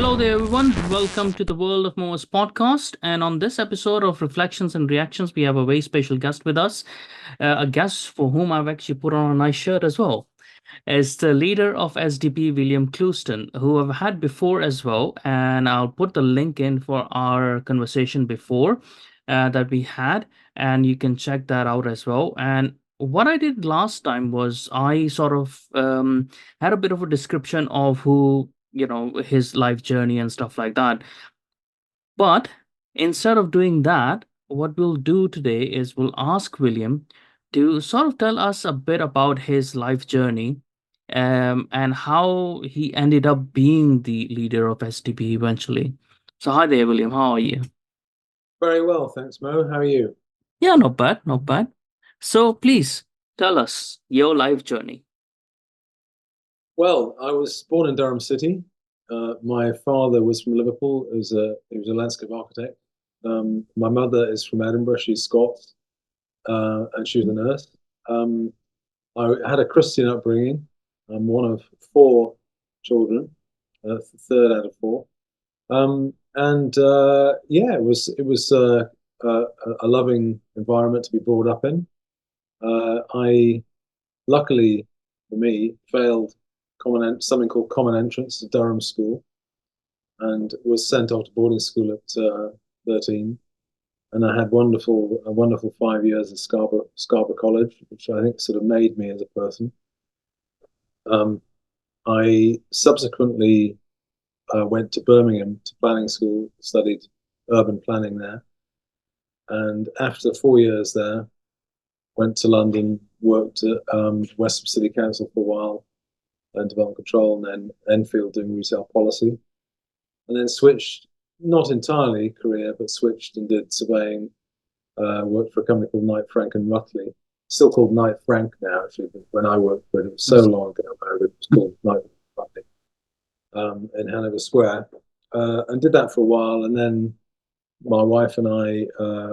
Hello there, everyone. Welcome to the World of Mo's podcast. And on this episode of Reflections and Reactions, we have a very special guest with us, a guest for whom I've actually put on a nice shirt as well. Is the leader of SDP, William Clouston, who I've had before as well. And I'll put the link in for our conversation before that we had, and you can check that out as well. And what I did last time was I sort of had a bit of a description of who, his life journey and stuff like that. But instead of doing that, what we'll do today is we'll ask William to sort of tell us a bit about his life journey, and how he ended up being the leader of SDP eventually. So, hi there, William. How are you? Very well, thanks, Mo. How are you? Yeah, not bad, not bad. So, please tell us your life journey. Well, I was born in Durham City. My father was from Liverpool. He was a landscape architect. My mother is from Edinburgh. She's Scots, and she was a nurse. Um, I had a Christian upbringing. I'm one of four children, third out of four. And yeah, it was a loving environment to be brought up in. I luckily for me failed something called common entrance to Durham School and was sent off to boarding school at 13. And I had a wonderful 5 years at Scarborough College, which I think sort of made me as a person. Um, I subsequently went to Birmingham to planning school, studied urban planning there, and after 4 years there, went to London, worked at West Ham City Council for a while, and development control, and then Enfield doing retail policy, and then switched, not entirely career, but switched and did surveying. Worked for a company called Knight Frank and Rutley, still called Knight Frank now. Actually, but when I worked for it, it was so long ago. It was called Knight Rutley in Hanover Square, and did that for a while, and then my wife and I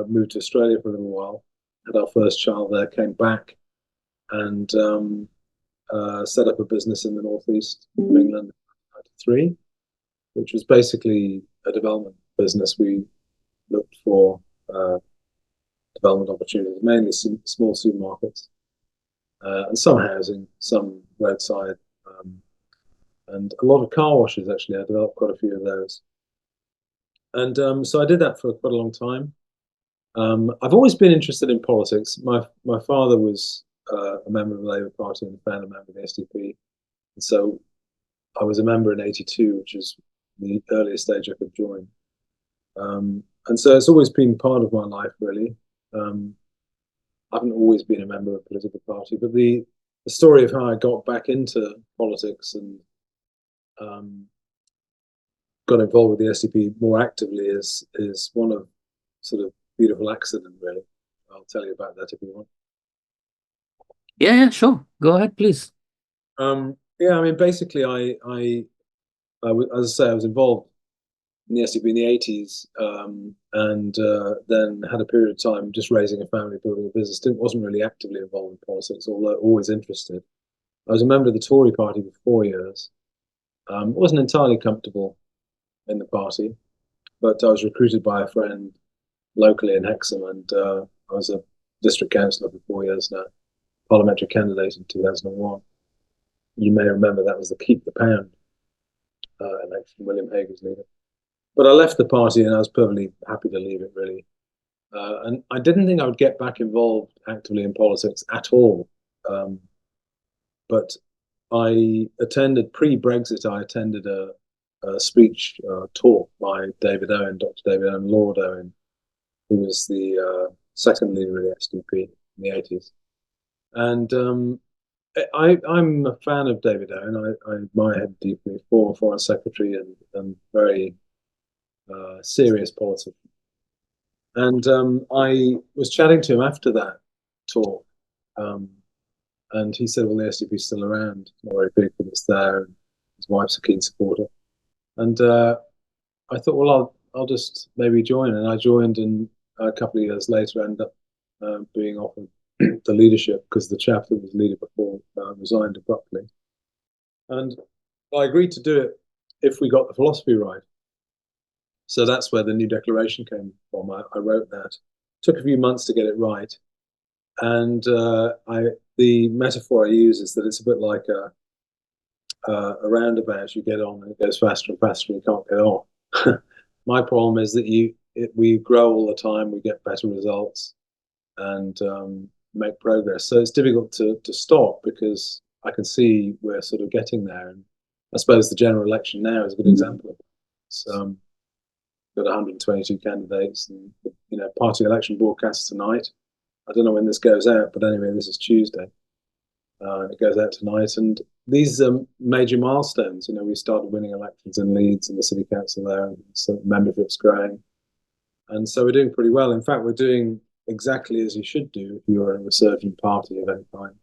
moved to Australia for a little while. Had our first child there, came back, and set up a business in the northeast of England in 1993, which was basically a development business. We looked for development opportunities, mainly small supermarkets, and some housing, some roadside, and a lot of car washes. Actually, I developed quite a few of those, and so I did that for quite a long time. I've always been interested in politics. My father was a member of the Labour Party and a founder member of the SDP, and so I was a member in '82, which is the earliest stage I could join. And so it's always been part of my life, really. I haven't always been a member of a political party, but the story of how I got back into politics and got involved with the SDP more actively is one of sort of beautiful accident, really. I'll tell you about that if you want. Yeah, yeah, sure. Go ahead, please. Yeah, I mean, basically, as I say, I was involved in the SDP in the '80s, and then had a period of time just raising a family, building a business. Wasn't really actively involved in politics, although always interested. I was a member of the Tory party for 4 years. Wasn't entirely comfortable in the party, but I was recruited by a friend locally in Hexham, and I was a district councillor for 4 years now, parliamentary candidate in 2001. You may remember that was the Keep the Pound election, William Hague was leader. But I left the party and I was perfectly happy to leave it, really. And I didn't think I would get back involved actively in politics at all. But pre-Brexit, I attended a speech talk by David Owen, Dr. David Owen, Lord Owen, who was the second leader of the SDP in the '80s. And I'm a fan of David Owen. I admire him deeply, former foreign secretary and very serious politician. And I was chatting to him after that talk, and he said, "Well, the SDP is still around. It's not very big, but it's there." And his wife's a keen supporter. And I thought, well, I'll just maybe join. And I joined, and a couple of years later, ended up being offered the leadership because the chap that was leader before resigned abruptly. And I agreed to do it if we got the philosophy right. So that's where the new declaration came from. I wrote that. Took a few months to get it right, and the metaphor I use is that it's a bit like a roundabout. You get on and it goes faster and faster, and you can't get off. My problem is that we grow all the time, we get better results, and make progress. So it's difficult to stop because I can see we're sort of getting there. And I suppose the general election now is a good example of it. So got 122 candidates, and party election broadcasts tonight. I don't know when this goes out, but anyway, this is Tuesday. It goes out tonight, and these are major milestones. We started winning elections in Leeds and the city council there, and so membership's growing, and so we're doing pretty well. In fact, we're doing exactly as you should do if you're a resurgent party of any kind.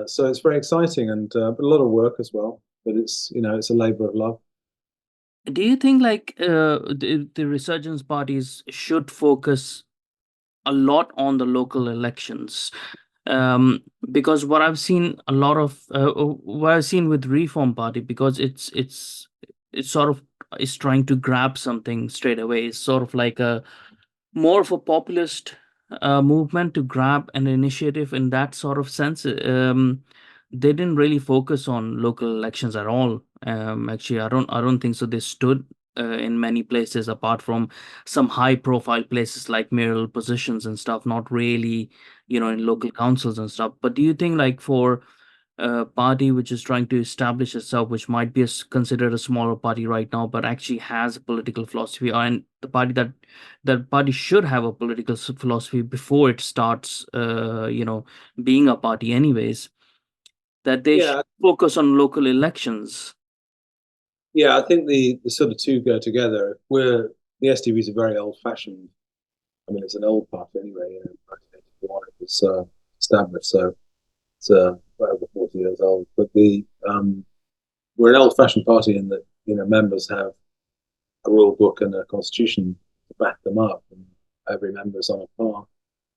So it's very exciting, and but a lot of work as well. But it's a labour of love. Do you think like the resurgence parties should focus a lot on the local elections? um because what I've seen with Reform Party, because it's sort of is trying to grab something straight away. It's sort of like a more of a populist movement to grab an initiative in that sort of sense. They didn't really focus on local elections at all. Actually, I don't think so. They stood in many places, apart from some high profile places like mayoral positions and stuff, not really, in local councils and stuff. But do you think, like, for a party which is trying to establish itself, which might be considered a smaller party right now, but actually has a political philosophy, and the party should have a political philosophy before it starts, being a party, anyways, that they should Yeah, focus on local elections? yeah. I think the sort of two go together. The SDP is a very old fashioned. I mean, it's an old party anyway. 1981 it was established, so it's well over 40 years old. But we're an old-fashioned party in that members have a rule book and a constitution to back them up, and every member is on a par,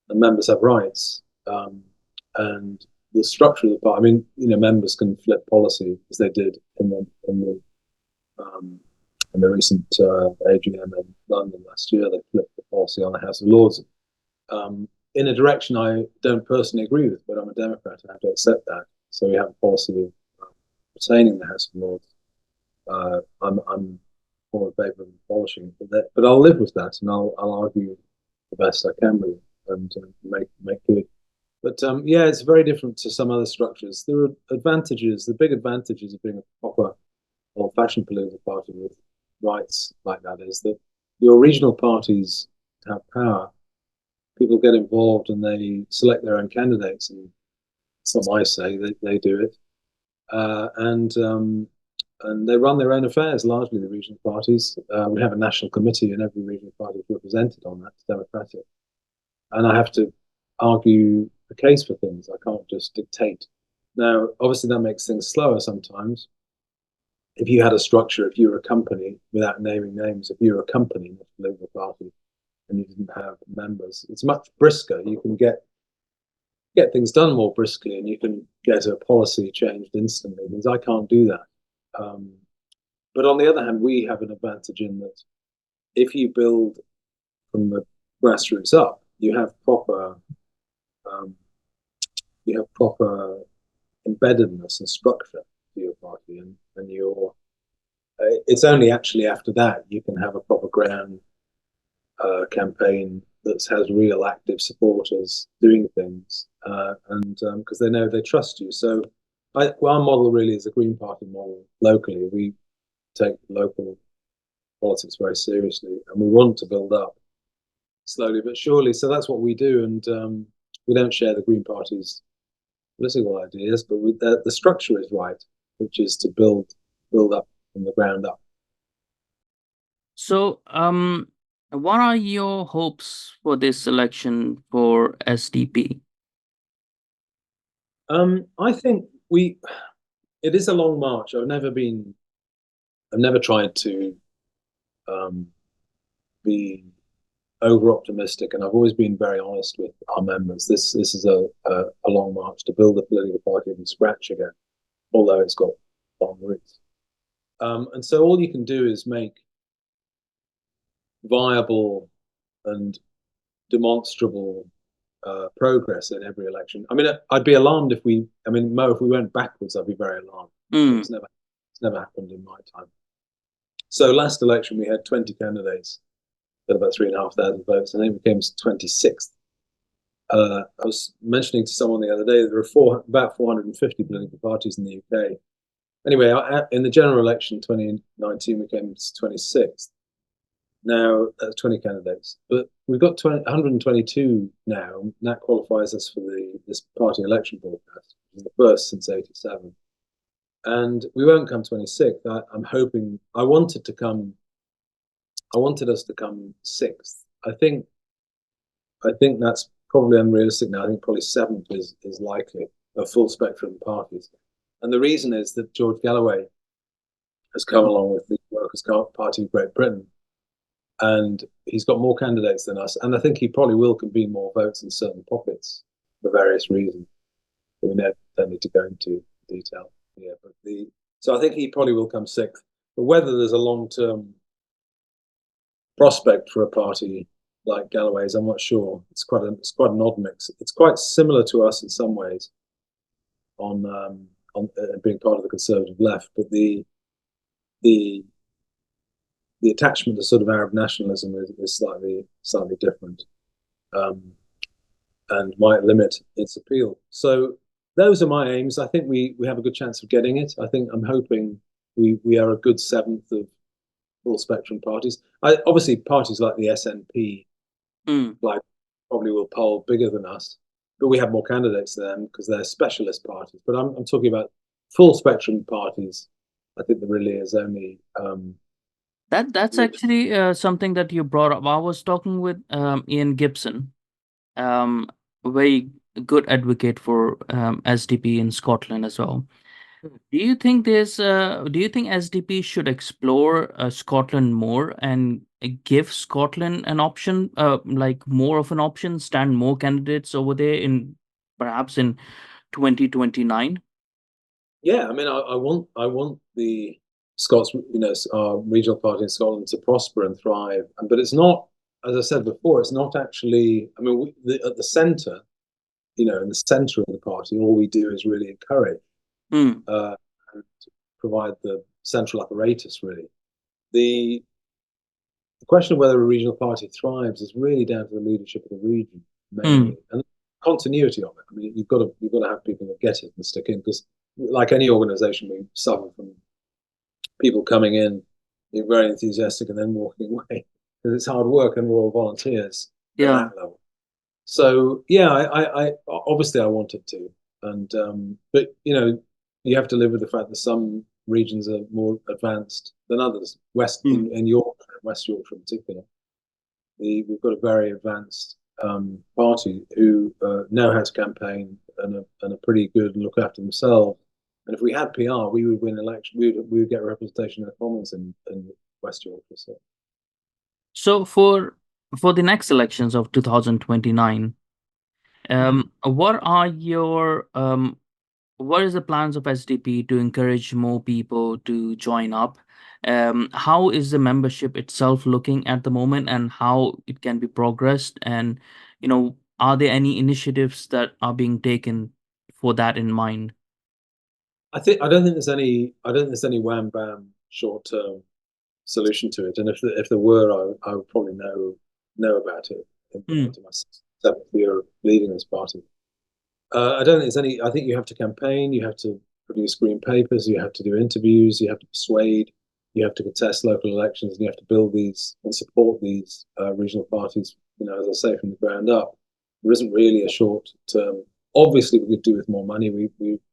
and members have rights. And the structure of the party, I mean, members can flip policy as they did um, in the recent AGM in London last year. They flipped the policy on the House of Lords in a direction I don't personally agree with, but I'm a Democrat. I have to accept that. So we have a policy of retaining the House of Lords. I'm more in favour of abolishing it, but I'll live with that, and I'll argue the best I can with it, and make good. But yeah, it's very different to some other structures. There are advantages. The big advantages of being a proper old-fashioned political party with rights like that is that your regional parties have power. People get involved and they select their own candidates, and it's not I say they do it, and they run their own affairs. Largely, the regional parties. We have a national committee, and every regional party is represented on that. It's democratic, and I have to argue the case for things. I can't just dictate. Now, obviously, that makes things slower sometimes. If you had a structure, if you were a company, without naming names, if you were a company, not a political party, and you didn't have members, it's much brisker. You can get things done more briskly, and you can get a policy changed instantly. Because I can't do that. But on the other hand, we have an advantage in that if you build from the grassroots up, you have proper embeddedness and structure to your party, and it's only actually after that you can have a proper ground campaign that has real active supporters doing things, and because they trust you. So our model really is a Green Party model locally. We take local politics very seriously, and we want to build up slowly but surely. So that's what we do, and we don't share the Green Party's political ideas, but the structure is right, which is to build up from the ground up. So, what are your hopes for this election for SDP? I think it is a long march. I've never tried to be over optimistic, and I've always been very honest with our members. This is a long march to build a political party from scratch again, although it's got long roots. And so all you can do is make viable and demonstrable progress in every election. I mean, I'd be alarmed if we, I mean, Mo, if we went backwards, I'd be very alarmed. It's never happened in my time. So last election, we had 20 candidates at about 3,500 votes, and then we came 26th. I was mentioning to someone the other day that there are about 450 political parties in the UK. Anyway, in the general election 2019, we came 26th. Now, 20 candidates, but we've got 122 now, and that qualifies us for this party election broadcast, which is the first since '87. And we won't come 26th. I'm hoping. I wanted us to come 6th. I think that's probably unrealistic now. I think probably 7th is likely, a full spectrum parties. And the reason is that George Galloway has come along with the Workers' Party of Great Britain, and he's got more candidates than us. And I think he probably will convene more votes in certain pockets for various reasons. We don't need to go into detail. Yeah, but so I think he probably will come 6th. But whether there's a long-term prospect for a party like Galloway's, I'm not sure. It's quite an odd mix. It's quite similar to us in some ways on being part of the Conservative left, but the attachment to sort of Arab nationalism is slightly different, and might limit its appeal. So those are my aims. I think we have a good chance of getting it. I'm hoping we are a good 7th of full spectrum parties. Obviously, parties like the SNP probably will poll bigger than us, but we have more candidates than them because they're specialist parties. But I'm talking about full spectrum parties. I think there really is only. That's actually something that you brought up. I was talking with Ian Gibson, a very good advocate for SDP in Scotland as well. Do you think SDP should explore Scotland more and give Scotland an option, like more of an option, stand more candidates over there in perhaps in 2029? Yeah, I mean, I want the Scots, our regional party in Scotland to prosper and thrive. But it's not, as I said before, it's not actually. I mean, at the centre, in the centre of the party, all we do is really encourage and provide the central apparatus. Really, the question of whether a regional party thrives is really down to the leadership of the region mainly, and continuity of it. I mean, you've got to have people that get it and stick in, because like any organisation, we suffer from people coming in, being very enthusiastic, and then walking away because it's hard work and we're all volunteers at that level. So yeah, I obviously I wanted to, and but you have to live with the fact that some regions are more advanced than others. In Yorkshire, West Yorkshire in particular, we've got a very advanced party who know how to campaign and are pretty good and look after themselves. And if we had PR, we would win election. We would get representation in the Commons in West Yorkshire. So for the next elections of 2029, what is the plans of SDP to encourage more people to join up? How is the membership itself looking at the moment, and how it can be progressed? And are there any initiatives that are being taken for that in mind? I don't think there's any wham bam short term solution to it. And if there were, I would probably know about it into my 7th year of leading this party. I don't think there's any. I think you have to campaign, you have to produce green papers, you have to do interviews, you have to persuade, you have to contest local elections, and you have to build these and support these regional parties. As I say, from the ground up. There isn't really a short term. Obviously, we could do with more money.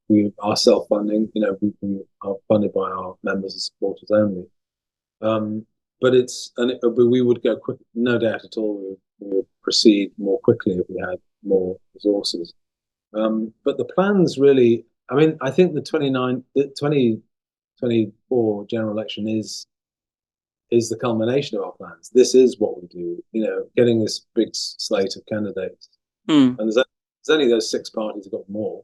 We are self-funding. We are funded by our members and supporters only. But we would go quick, no doubt at all. We would proceed more quickly if we had more resources. But the plans really, I mean, I think the 2024 general election is the culmination of our plans. This is what we do, getting this big slate of candidates. And there's only those 6 parties have got more.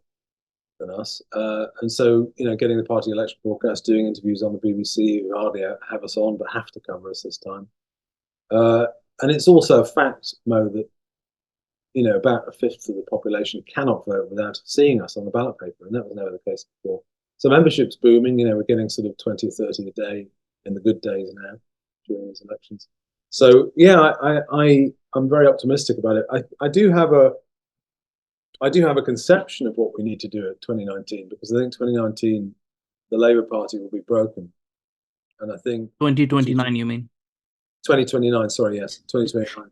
than us. And so, getting the party election broadcast, doing interviews on the BBC, who hardly have us on, but have to cover us this time. And it's also a fact, Mo, that about a fifth of the population cannot vote without seeing us on the ballot paper, and that was never the case before. So membership's booming. We're getting sort of 20 or 30 a day in the good days now during these elections. So yeah, I'm very optimistic about it. I do have a conception of what we need to do at 2019, because I think 2019 the Labour Party will be broken, and I think 2029, you mean? 2029. Sorry, yes, 2029.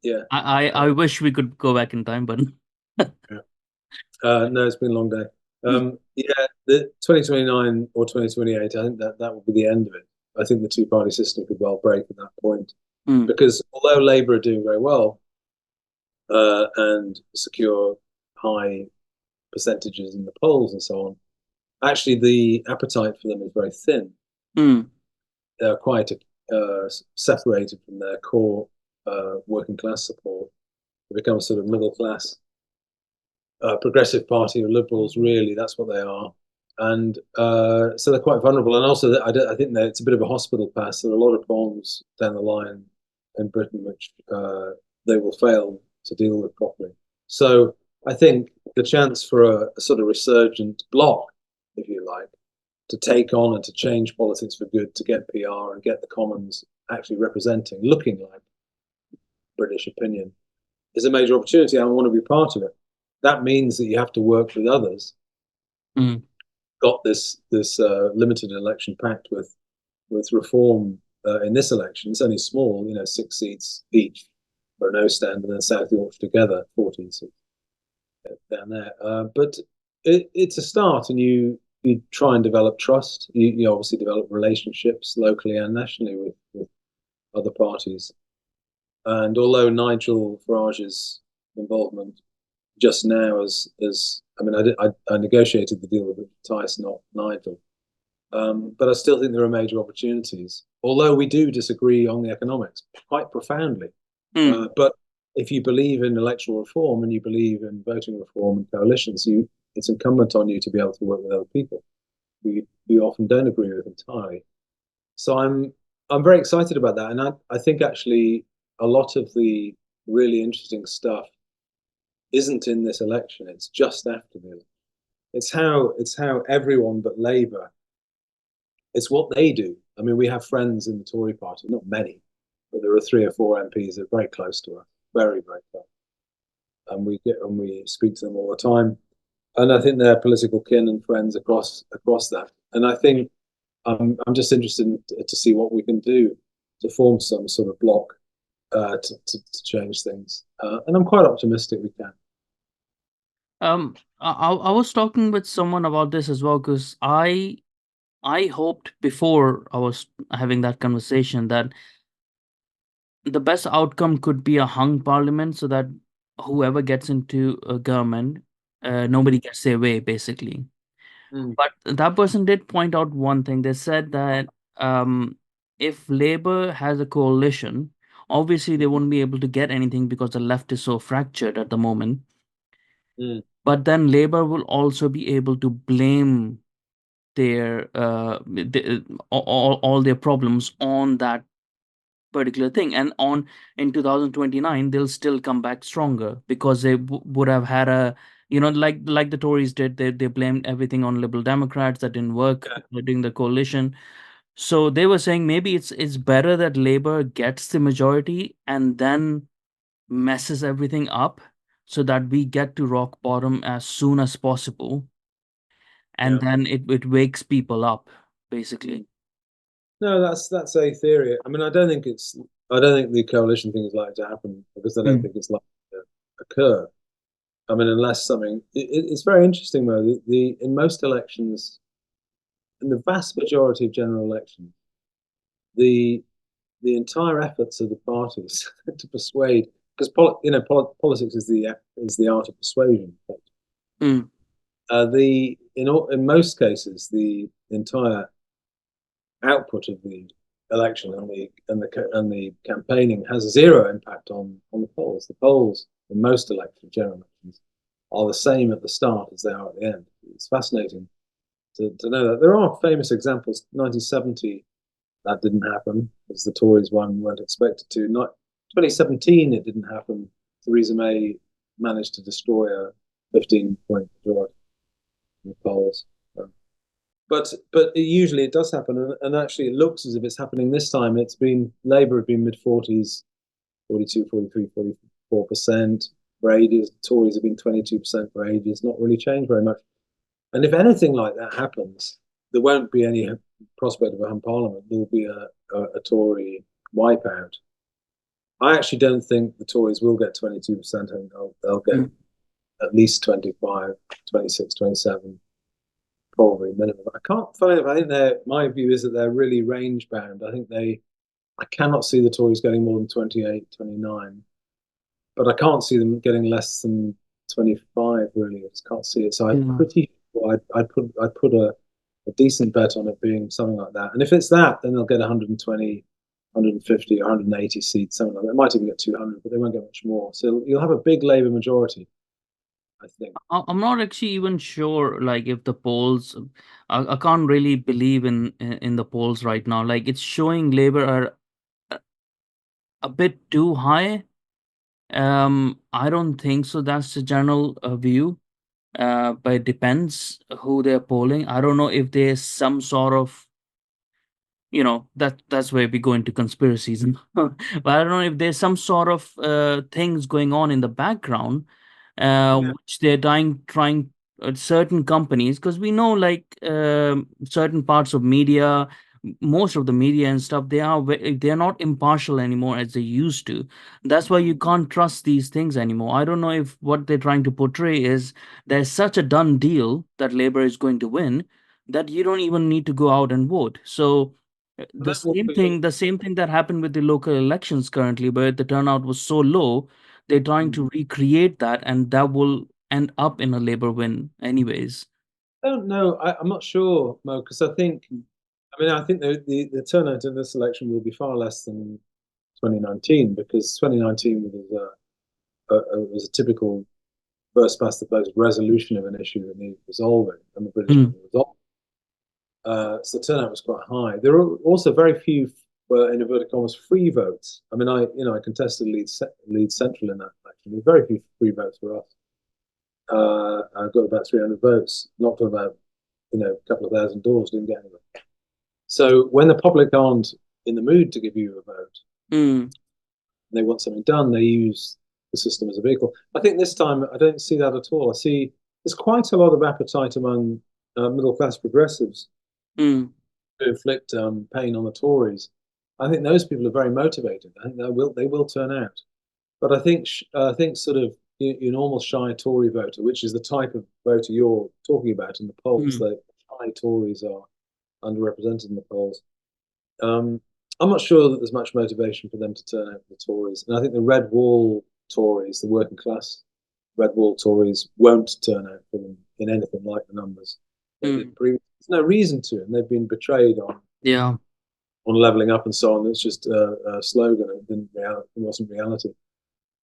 Yeah. I wish we could go back in time, but Yeah. No, it's been a long day. Yeah, the 2029 or 2028, I think that will be the end of it. I think the two-party system could well break at that point, because although Labour are doing very well and secure high percentages in the polls and so on, actually the appetite for them is very thin. They're quite separated from their core working class support. They become a sort of middle class progressive party of liberals. Really, that's what they are. And so they're quite vulnerable. And also, I think that it's a bit of a hospital pass. There are a lot of problems down the line in Britain which they will fail to deal with properly. So I think the chance for a sort of resurgent bloc, if you like, to take on and to change politics for good, to get PR and get the Commons actually representing, looking like British opinion, is a major opportunity. I want to be part of it. That means that you have to work with others. Got this limited election pact with Reform in this election. It's only small, 6 seats each for a no stand, and then South Yorkshire together, 14 seats down there. But it's a start, and you try and develop trust. You obviously develop relationships locally and nationally with other parties. And although Nigel Farage's involvement just now, I negotiated the deal with Tice, not Nigel, but I still think there are major opportunities. Although we do disagree on the economics quite profoundly, but if you believe in electoral reform and you believe in voting reform and coalitions, it's incumbent on you to be able to work with other people who you often don't agree with entirely. So I'm very excited about that, and I think actually a lot of the really interesting stuff isn't in this election. It's just after the election. It's how everyone but Labour. It's what they do. I mean, we have friends in the Tory party, not many, but there are 3 or 4 MPs that are very close to us, very, very close, and we speak to them all the time. And I think they're political kin and friends across that. And I think I'm just interested to see what we can do to form some sort of bloc to change things. And I'm quite optimistic we can. I was talking with someone about this as well, because I hoped before I was having that conversation that the best outcome could be a hung parliament, so that whoever gets into a government, nobody gets their way, basically. But that person did point out one thing. They said that if Labour has a coalition, obviously they won't be able to get anything because the left is so fractured at the moment. But then Labour will also be able to blame their all their problems on that particular thing, and in 2029 they'll still come back stronger, because they would have had a, like the Tories did. They blamed everything on Liberal Democrats that didn't work during the coalition. So they were saying maybe it's better that Labour gets the majority and then messes everything up, so that we get to rock bottom as soon as possible, and then it wakes people up, basically. No, that's a theory. I mean, I don't think the coalition thing is likely to happen, because I don't think it's likely to occur. I mean, unless something. It's very interesting though. In most elections, in the vast majority of general elections, the entire efforts of the parties to persuade, because politics is the art of persuasion. In most cases, the entire output of the election and the campaigning has zero impact on the polls. The polls in most general elections are the same at the start as they are at the end. It's fascinating to know that. There are famous examples. 1970, that didn't happen, as the Tories weren't expected to. Not 2017, it didn't happen. Theresa May managed to destroy a 15-point majority in the polls. But usually it does happen, and actually it looks as if it's happening this time. It's been Labour have been mid-40s, 42, 43, 44% for ages. Tories have been 22% for ages. Not really changed very much. And if anything like that happens, there won't be any prospect of a hung parliament. There will be a Tory wipeout. I actually don't think the Tories will get 22%. And they'll get at least 25, 26, 27, probably minimum. I can't find it. I think my view is that they're really range bound. I cannot see the Tories getting more than 28, 29, but I can't see them getting less than 25, really. I just can't see it. So I'm Yeah. pretty sure I'd put a decent bet on it being something like that. And if it's that, then they'll get 120, 150, 180 seats, something like that. They might even get 200, but they won't get much more. So you'll have a big Labour majority, I think. I'm not actually even sure, like, if the polls. I can't really believe in the polls right now. Like, it's showing Labour are a bit too high. I don't think so. That's the general view. But it depends who they're polling. I don't know if there's some sort of, that's where we go into conspiracies. But I don't know if there's some sort of things going on in the background, Yeah. which they're trying certain companies, because we know, like, certain parts of media, most of the media and stuff, they're not impartial anymore as they used to. That's why you can't trust these things anymore. I don't know if what they're trying to portray is there's such a done deal that Labour is going to win, that you don't even need to go out and vote. So the That will same be. thing, the same thing that happened with the local elections currently, where the turnout was so low, they're trying to recreate that, and that will end up in a Labour win, anyways. I don't know. I'm not sure, Mo, because I think the turnout in this election will be far less than 2019, because 2019 was a typical first past the post resolution of an issue that needed resolving, and the British Mm, never resolved. So the turnout was quite high. There were also very few, in inverted commas, free votes. I contested Leeds Central in that election. There were very few free votes for us. I got about 300 votes, knocked on about a couple of thousand doors, didn't get anywhere. So when the public aren't in the mood to give you a vote, mm, they want something done, they use the system as a vehicle. I think this time I don't see that at all. I see there's quite a lot of appetite among middle class progressives mm. to inflict pain on the Tories. I think those people are very motivated. I think they will turn out. But I think sort of your normal shy Tory voter, which is the type of voter you're talking about in the polls, Mm. the shy Tories are underrepresented in the polls. Um, I'm not sure that there's much motivation for them to turn out for the Tories, and I think the Red Wall Tories, the working class Red Wall Tories, won't turn out for them in anything like the numbers they did Mm. previously. There's no reason to, and they've been betrayed Yeah, on levelling up and so on. It's just a slogan. It wasn't reality.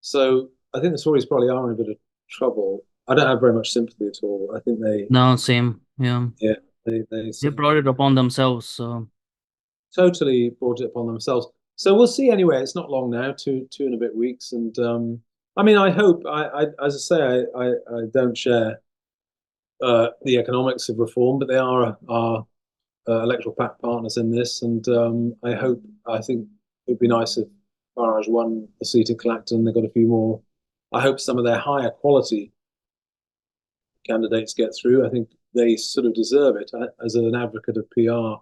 So I think the Tories probably are in a bit of trouble. I don't have very much sympathy at all. I think no, same. Yeah, yeah, they they brought it upon themselves. So, totally brought it upon themselves. So we'll see. Anyway, it's not long now, two and a bit weeks, and I hope. As I say, I don't share the economics of reform, but they are our electoral partners in this, and I think it'd be nice if Farage won a seat at Clacton. They got a few more. I hope some of their higher quality candidates get through. I think they sort of deserve it. As an advocate of PR,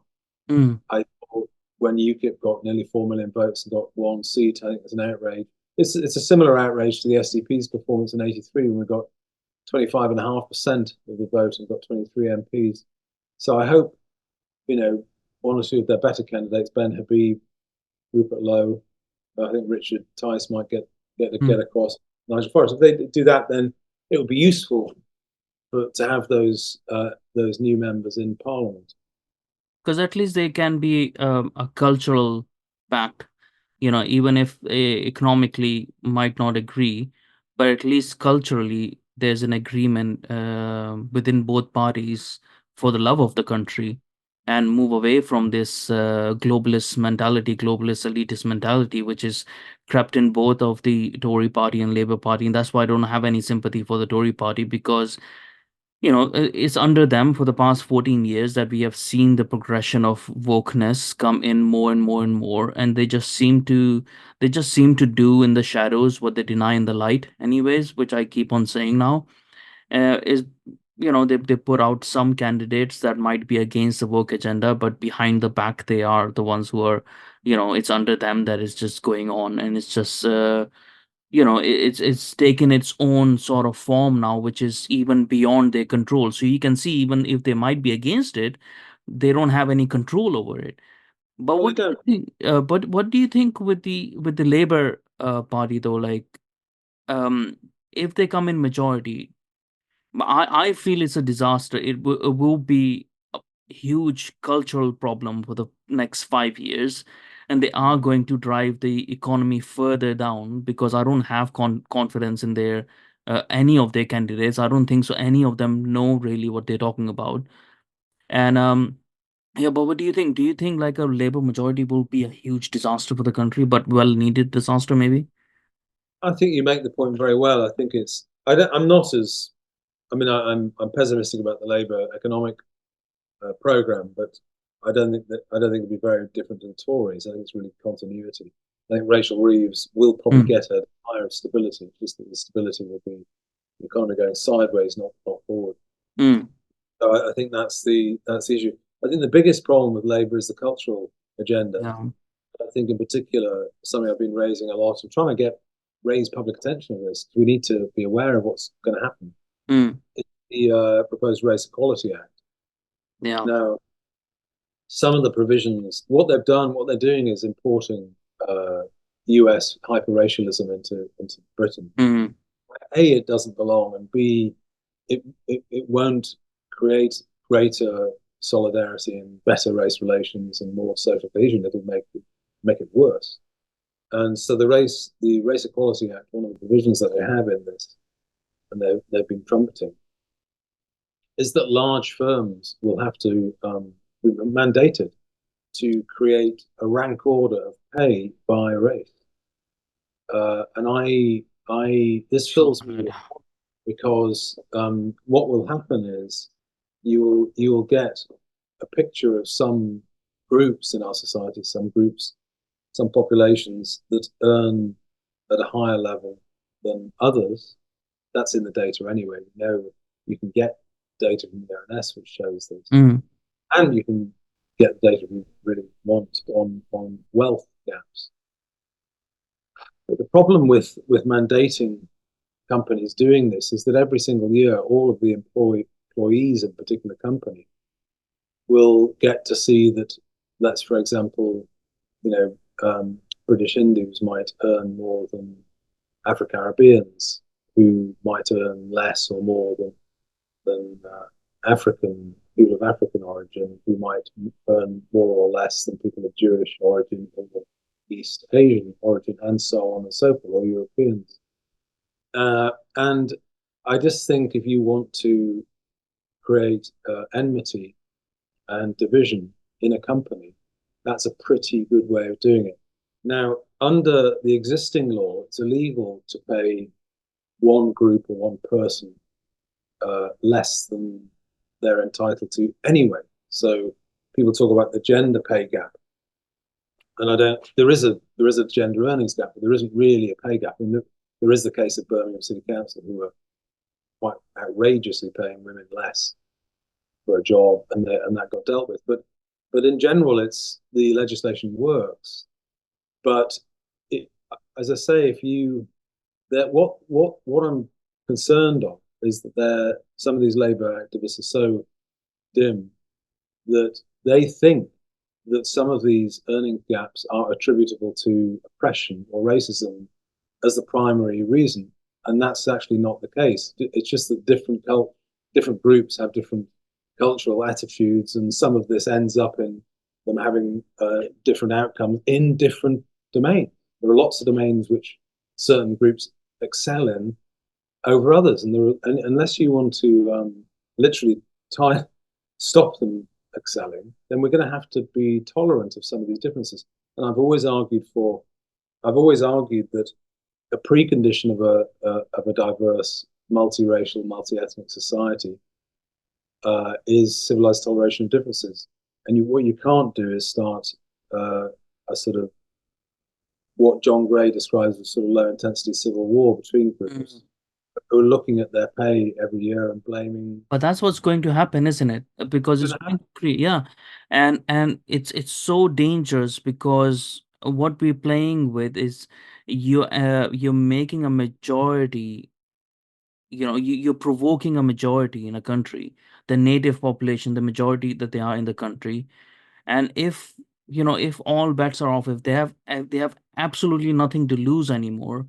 mm, I thought when UKIP got nearly 4 million votes and got one seat, I think it's an outrage. It's a similar outrage to the SDP's performance in '83 when we got 25.5% of the vote and got 23 MPs. So I hope, one or two of their better candidates, Ben Habib, Rupert Lowe, I think Richard Tice might get mm. across. Nigel Forrest. If they do that, then it would be useful to have those new members in Parliament. Because at least they can be a cultural pact, even if economically might not agree, but at least culturally there's an agreement within both parties for the love of the country and move away from this globalist mentality, globalist elitist mentality, which is crept in both of the Tory party and Labour Party. And that's why I don't have any sympathy for the Tory party, because it's under them for the past 14 years that we have seen the progression of wokeness come in more and more and more, and they just seem to do in the shadows what they deny in the light anyways, which I keep on saying now. Is they put out some candidates that might be against the woke agenda, but behind the back they are the ones who are, it's under them that is just going on, and it's just it's taken its own sort of form now, which is even beyond their control. So you can see, even if they might be against it, they don't have any control over it. But Well, they what do you don't. think? But what do you think with the Labour Party though? Like, um, if they come in majority, I feel it's a disaster. It will be a huge cultural problem for the next 5 years, and they are going to drive the economy further down, because I don't have confidence in their any of their candidates. I don't think so. Any of them know really what they're talking about. And yeah, but what do you think? Do you think like a Labour majority will be a huge disaster for the country, but well needed disaster maybe? I think you make the point very well. I think it's. I don't. I'm not as. I mean, I'm pessimistic about the Labour economic program, but I don't think it'll be very different to the Tories. I think it's really continuity. I think Rachel Reeves will probably Mm, get a higher stability, just that the stability will be the economy going sideways, not forward. mm, So I think that's the issue. I think the biggest problem with Labour is the cultural agenda. yeah. I think in particular, something I've been raising a lot and trying to raise public attention to this. We need to be aware of what's going to happen. Mm, It's the proposed Race Equality Act. yeah. Now, some of the provisions, what they've done, what they're doing is importing US hyper-racialism into Britain. Mm, A, it doesn't belong, and B, it won't create greater solidarity and better race relations and more social cohesion. It'll make it worse. And so the Race Equality Act, one of the provisions that they have in this, and they've been trumpeting, is that large firms will have to be mandated to create a rank order of pay by race. And this so fills me bad. with because what will happen is you will get a picture of some groups in our society, some groups, some populations that earn at a higher level than others. That's in the data anyway. You know, you can get data from the ONS which shows this, Mm, and you can get data we really want on wealth gaps. But the problem with mandating companies doing this is that every single year, all of the employees of a particular company will get to see that, let's, for example, you know, British Hindus might earn more than Afro-Caribbeans, who might earn less or more than African people of African origin, who might earn more or less than people of Jewish origin or East Asian origin, and so on and so forth, or Europeans. And I just think if you want to create enmity and division in a company, that's a pretty good way of doing it. Now, under the existing law, it's illegal to pay one group or one person less than they're entitled to anyway. So people talk about the gender pay gap, and I don't. There is a gender earnings gap, but there isn't really a pay gap. I mean, there is the case of Birmingham City Council, who are quite outrageously paying women less for a job, and that got dealt with. But in general, it's the legislation works. But it, as I say, if you that what I'm concerned of is that some of these labour activists are so dim that they think that some of these earning gaps are attributable to oppression or racism as the primary reason, and that's actually not the case. It's just that different groups have different cultural attitudes, and some of this ends up in them having different outcomes in different domains. There are lots of domains which certain groups excel in, over others. And unless you want to literally tie, stop them excelling, then we're going to have to be tolerant of some of these differences. And I've always argued that a precondition of a diverse, multiracial, multi-ethnic society is civilized toleration of differences. And what you can't do is start a sort of what John Gray describes as sort of low intensity civil war between groups who are looking at their pay every year and blaming. But that's what's going to happen, isn't it? Because it's going to create, yeah, and it's so dangerous because what we're playing with is you're making a majority, you're provoking a majority in a country, the native population, the majority that they are in the country, and if all bets are off, if they have absolutely nothing to lose anymore,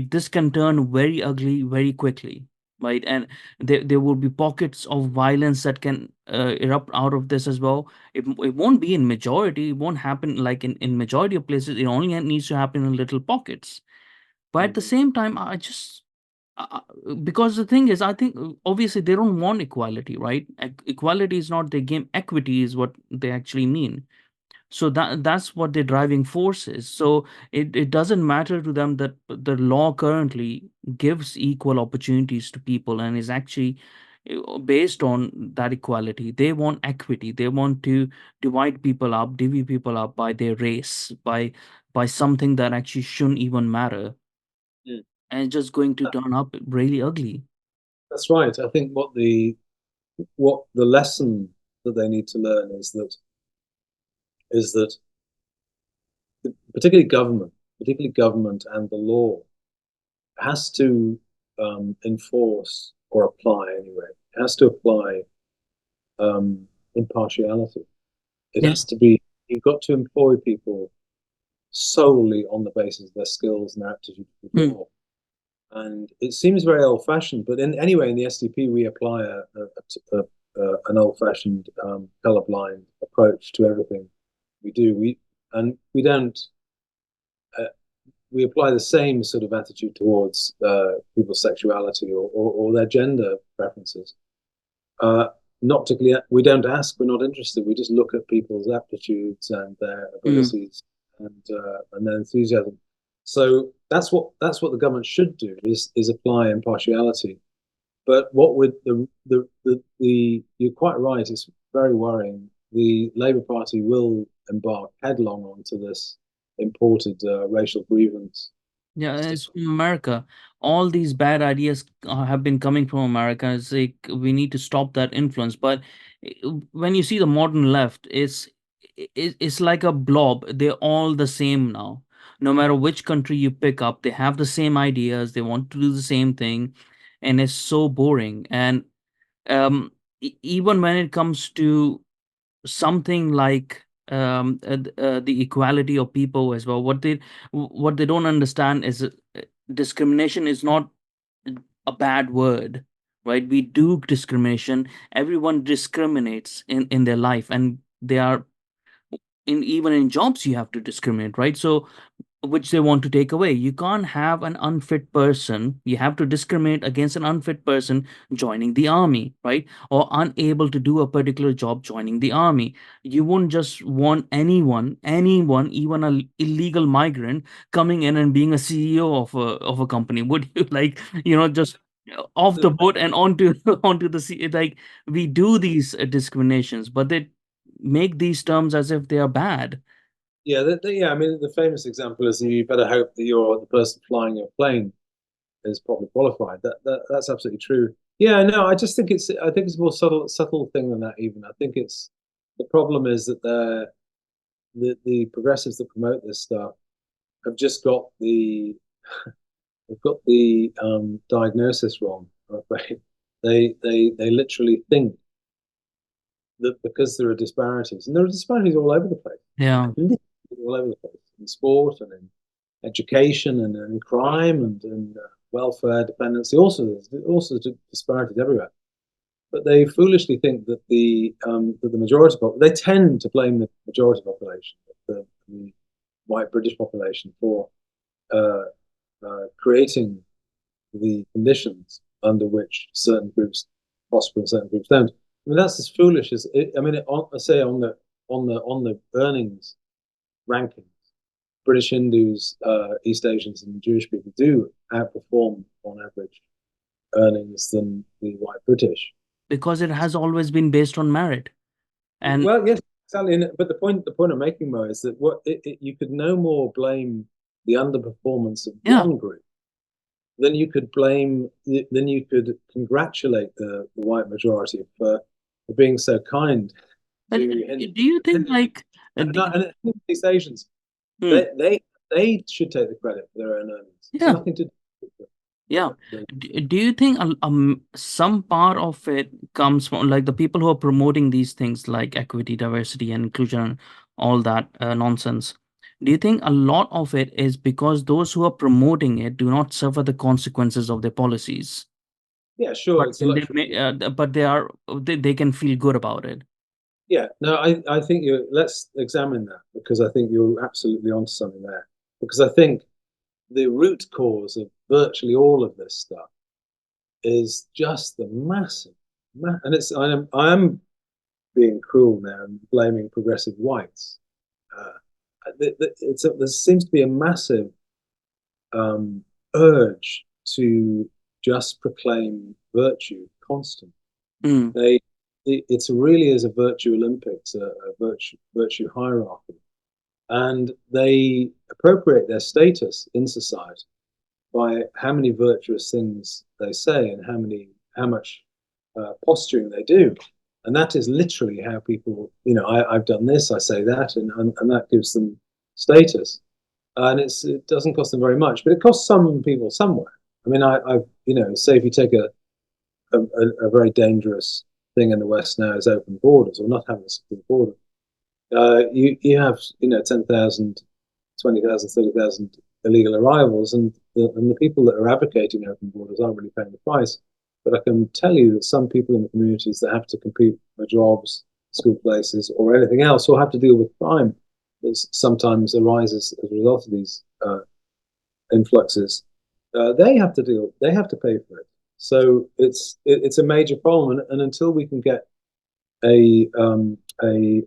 this can turn very ugly very quickly, right? And there will be pockets of violence that can erupt out of this as well. It won't be in majority, it won't happen like in majority of places, it only needs to happen in little pockets. But at the same time, I just because the thing is, I think obviously they don't want equality, right? Equality is not their game, equity is what they actually mean. So that's what their driving force is. So it doesn't matter to them that the law currently gives equal opportunities to people and is actually based on that equality. They want equity. They want to divvy people up by their race, by something that actually shouldn't even matter, Mm. and it's just going to turn up really ugly. That's right. I think what the lesson that they need to learn is that particularly government and the law has to enforce or apply anyway. It has to apply impartiality. It Yeah. has to be, you've got to employ people solely on the basis of their skills and their aptitude for Hmm. law. And it seems very old-fashioned, but anyway, in the SDP, we apply an old-fashioned colorblind approach to everything we do. We don't we apply the same sort of attitude towards people's sexuality or their gender preferences. Uh, Not particularly, we don't ask, we're not interested. We just look at people's aptitudes and their Hmm. abilities and their enthusiasm. So that's what the government should do is apply impartiality. But what would the you're quite right, it's very worrying. The Labour Party will embark headlong onto this imported racial grievance. Yeah, it's from America. All these bad ideas have been coming from America. It's like we need to stop that influence. But when you see the modern left, it's like a blob. They're all the same now. No matter which country you pick up, they have the same ideas. They want to do the same thing, and it's so boring. And um, even when it comes to something like the equality of people as well, what they don't understand is discrimination is not a bad word, right? We do discrimination. Everyone discriminates in their life, and they are in even in jobs you have to discriminate, right? So which they want to take away. You can't have an unfit person. You have to discriminate against an unfit person joining the army, right? Or unable to do a particular job joining the army. You wouldn't just want anyone, even an illegal migrant, coming in and being a CEO of a company, would you? Like, just off the boat and onto onto the sea. Like we do these discriminations, but they make these terms as if they are bad. Yeah, I mean, the famous example is you better hope that the person flying your plane is properly qualified. That's absolutely true. Yeah, no, I think it's a more subtle thing than that even. I think it's the problem is that the progressives that promote this stuff have just got the diagnosis wrong, I'm afraid. They literally think that because there are disparities, and there are disparities all over the place, Yeah. literally all over the place, in sport and in education and in crime and in welfare dependency. Also disparities everywhere. But they foolishly think that the majority they tend to blame the majority population, the white British population, for creating the conditions under which certain groups prosper and certain groups don't. I mean, that's as foolish as I mean, I say on the earnings rankings, British Hindus, East Asians, and Jewish people do outperform on average earnings than the white British. Because it has always been based on merit. And well, yes, exactly. But the point I'm making, Mo, is that you could no more blame the underperformance of yeah, one group than you could congratulate the white majority for being so kind but to do you think like and East Asians. hmm, They should take the credit for their own earnings. It's yeah, nothing to do with yeah. the Do you think some part of it comes from like the people who are promoting these things like equity, diversity, and inclusion, and all that nonsense? Do you think a lot of it is because those who are promoting it do not suffer the consequences of their policies, yeah, sure, but it's a then they luxury. may, but they can feel good about it. Yeah, no, I think let's examine that because I think you're absolutely onto something there. Because I think the root cause of virtually all of this stuff is just the and I'm being cruel now and blaming progressive whites. There seems to be a massive urge to just proclaim virtue constant. Mm, They, it's really is a virtue Olympics, a virtue hierarchy, and they appropriate their status in society by how many virtuous things they say and how much posturing they do. And that is literally how people, I've done this, I say that, and that gives them status. And it doesn't cost them very much, but it costs some people somewhere. I mean, say if you take a very dangerous thing in the West now is open borders or not having a secure border. You have 10,000, 20,000, 30,000 illegal arrivals, and the people that are advocating open borders aren't really paying the price. But I can tell you that some people in the communities that have to compete for jobs, school places, or anything else, or have to deal with crime that sometimes arises as a result of these influxes, they have to pay for it. So it's a major problem, and until we can get a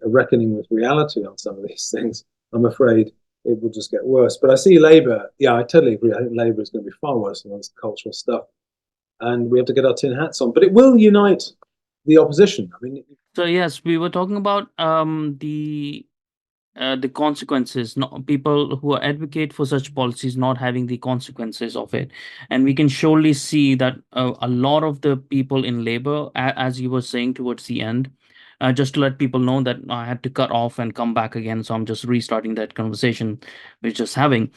reckoning with reality on some of these things, I'm afraid it will just get worse. But I see Labour. Yeah, I totally agree. I think Labour is going to be far worse than this cultural stuff, and we have to get our tin hats on. But it will unite the opposition. I mean, so yes, we were talking about the consequences, not people who advocate for such policies not having the consequences of it. And we can surely see that a lot of the people in labor, as you were saying towards the end, just to let people know that I had to cut off and come back again, so I'm just restarting that conversation we're just having.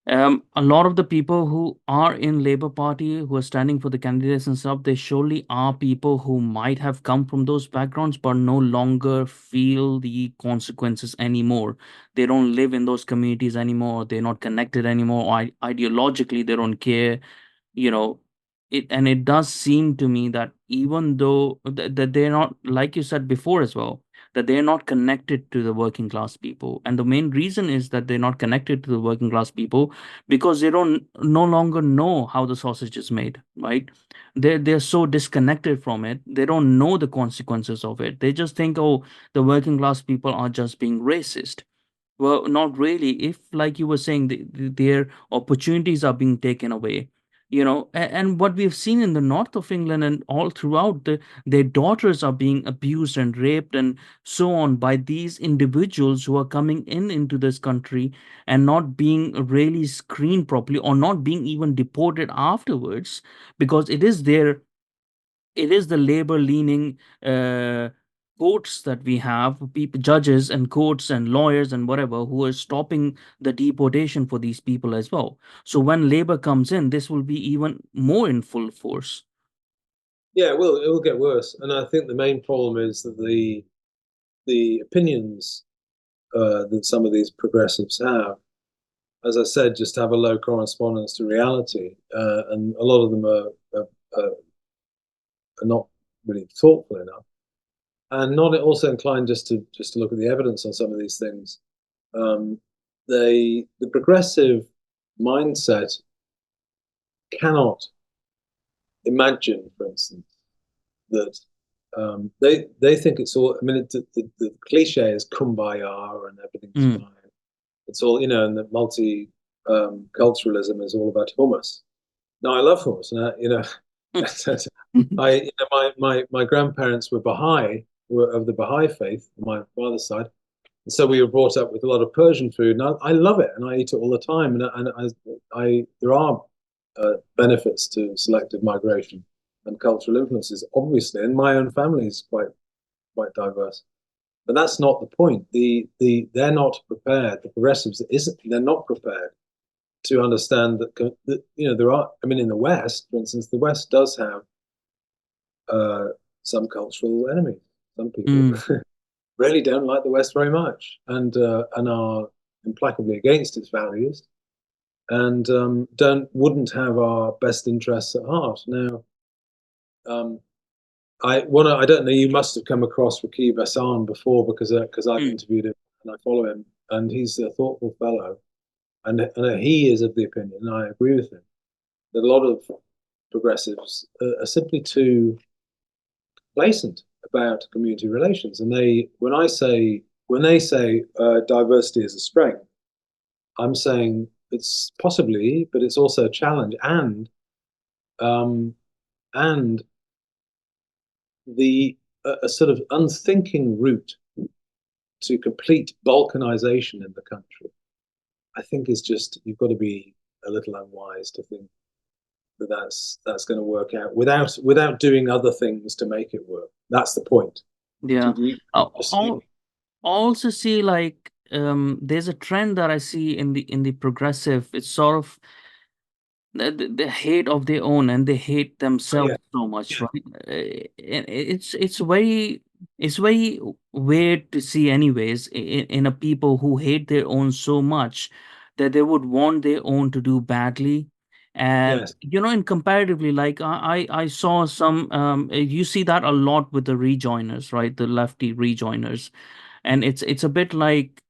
A lot of the people who are in Labour Party, who are standing for the candidates and stuff, they surely are people who might have come from those backgrounds, but no longer feel the consequences anymore. They don't live in those communities anymore. They're not connected anymore. Ideologically, they don't care, you know. It does seem to me that even though that they're not, like you said before as well, that they're not connected to the working class people. And the main reason is that they're not connected to the working class people because they don't no longer know how the sausage is made, right? They're so disconnected from it. They don't know the consequences of it. They just think, oh, the working class people are just being racist. Well, not really. If, like you were saying, their opportunities are being taken away, and what we've seen in the north of England and all throughout, their daughters are being abused and raped and so on by these individuals who are coming into this country and not being really screened properly or not being even deported afterwards because it is the labor leaning courts that we have, people, judges and courts and lawyers and whatever, who are stopping the deportation for these people as well. So when labor comes in, this will be even more in full force. yeah, it will get worse. And I think the main problem is that the opinions that some of these progressives have, as I said, just have a low correspondence to reality, and a lot of them are not really thoughtful enough, and not also inclined just to look at the evidence on some of these things. The progressive mindset cannot imagine, for instance, that they think it's all. I mean, the cliche is kumbaya and everything's Mm. fine. It's all, and the culturalism is all about hummus. No, I love hummus, and my grandparents were Baha'i, were of the Baha'i faith, on my father's side, and so we were brought up with a lot of Persian food, and I love it, and I eat it all the time, and there are benefits to selective migration and cultural influences, obviously, and my own family is quite diverse. But that's not the point. They're not prepared. The progressives isn't. They're not prepared to understand that there are. I mean, in the West, for instance, the West does have some cultural enemies. Some people Mm. really don't like the West very much, and are implacably against its values, and wouldn't have our best interests at heart. Now, um, I don't know. You must have come across Rakib Hassan before because I've Mm. interviewed him and I follow him, and he's a thoughtful fellow, and he is of the opinion, and I agree with him, that a lot of progressives are simply too complacent about community relations, and when they say diversity is a strength, I'm saying it's possibly, but it's also a challenge, um, and the a sort of unthinking route to complete balkanization in the country, I think is just, you've got to be a little unwise to think that that's going to work out without doing other things to make it work. That's the point. Yeah. You just I also see like there's a trend that I see in the progressive. It's sort of the hate of their own, and they hate themselves yeah, so much, yeah, right? It's very weird to see, anyways, in a people who hate their own so much that they would want their own to do badly. And yes, in comparatively, like I saw some you see that a lot with the rejoiners, right? The lefty rejoiners, and it's a bit like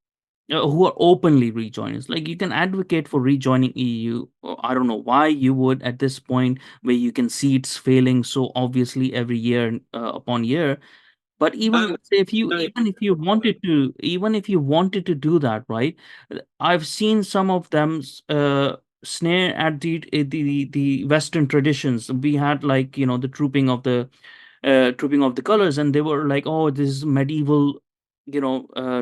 who are openly rejoiners. Like, you can advocate for rejoining EU. I don't know why you would at this point, where you can see it's failing so obviously every year upon year. But even, and let's say, if you no, even if you wanted to do that, right? I've seen some of them snare at the Western traditions. We had, like, the trooping of the colors, and they were like, oh, this is medieval,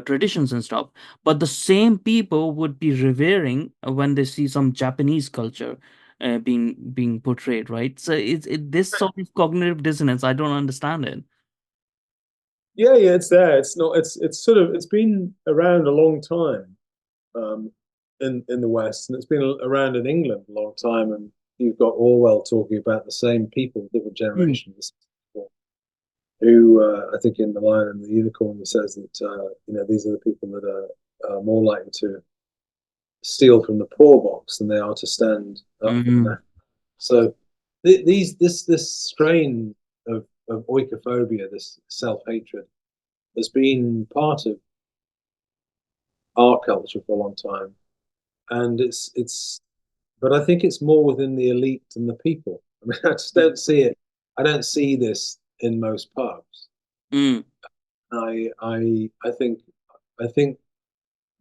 traditions and stuff. But the same people would be revering when they see some Japanese culture being portrayed, right? So this sort of cognitive dissonance, I don't understand it. yeah, it's there. It's not. It's sort of. It's been around a long time, um, in the West, and it's been around in England a long time. And you've got Orwell talking about the same people, different Mm. generations, who, I think in The Lion and the Unicorn, he says that these are the people that are more likely to steal from the poor box than they are to stand up for the Mhm. national. So this strain of oikophobia, this self hatred, has been part of our culture for a long time, and it's. But I think it's more within the elite and the people. I mean, I just don't see it. I don't see this in most pubs. Mm. I think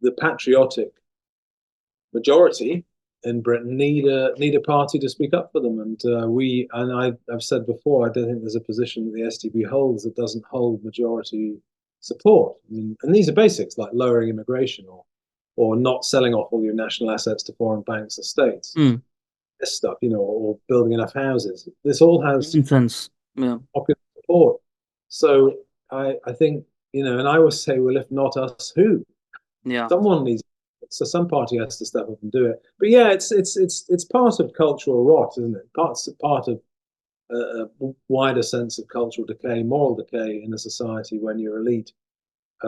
the patriotic majority in Britain need a party to speak up for them, and I've said before, I don't think there's a position that the SDP holds that doesn't hold majority support. I mean, and these are basics like lowering immigration, or not selling off all your national assets to foreign banks and states. Mm. This stuff, or building enough houses. This all has Nonsense. Yeah. popular support. So I think, and I always say, well, if not us, who? Yeah. Someone needs. So some party has to step up and do it. But yeah, it's part of cultural rot, isn't it? Part of a wider sense of cultural decay, moral decay in a society when your elite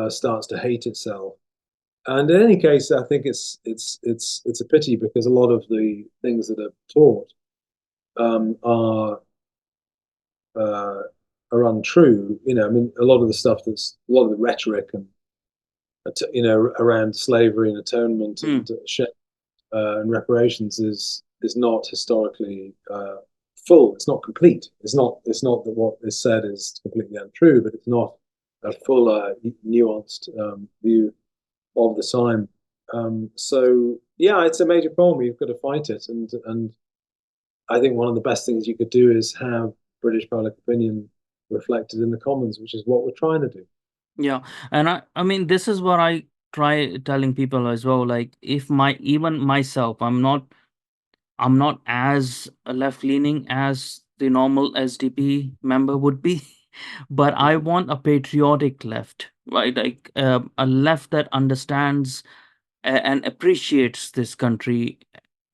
starts to hate itself. And in any case, I think it's a pity, because a lot of the things that are taught um, are uh, are untrue. I mean, a lot of the rhetoric and around slavery and atonement Mm. and reparations is not historically full. It's not complete. It's not that what is said is completely untrue, but it's not a full, nuanced view of the time. So yeah, it's a major problem. You've got to fight it, and I think one of the best things you could do is have British public opinion reflected in the Commons, which is what we're trying to do. Yeah, and I mean this is what I try telling people as well. Like if my even myself, I'm not as left leaning as the normal SDP member would be, but I Mhm. want a patriotic left, right? Like a left that understands and appreciates this country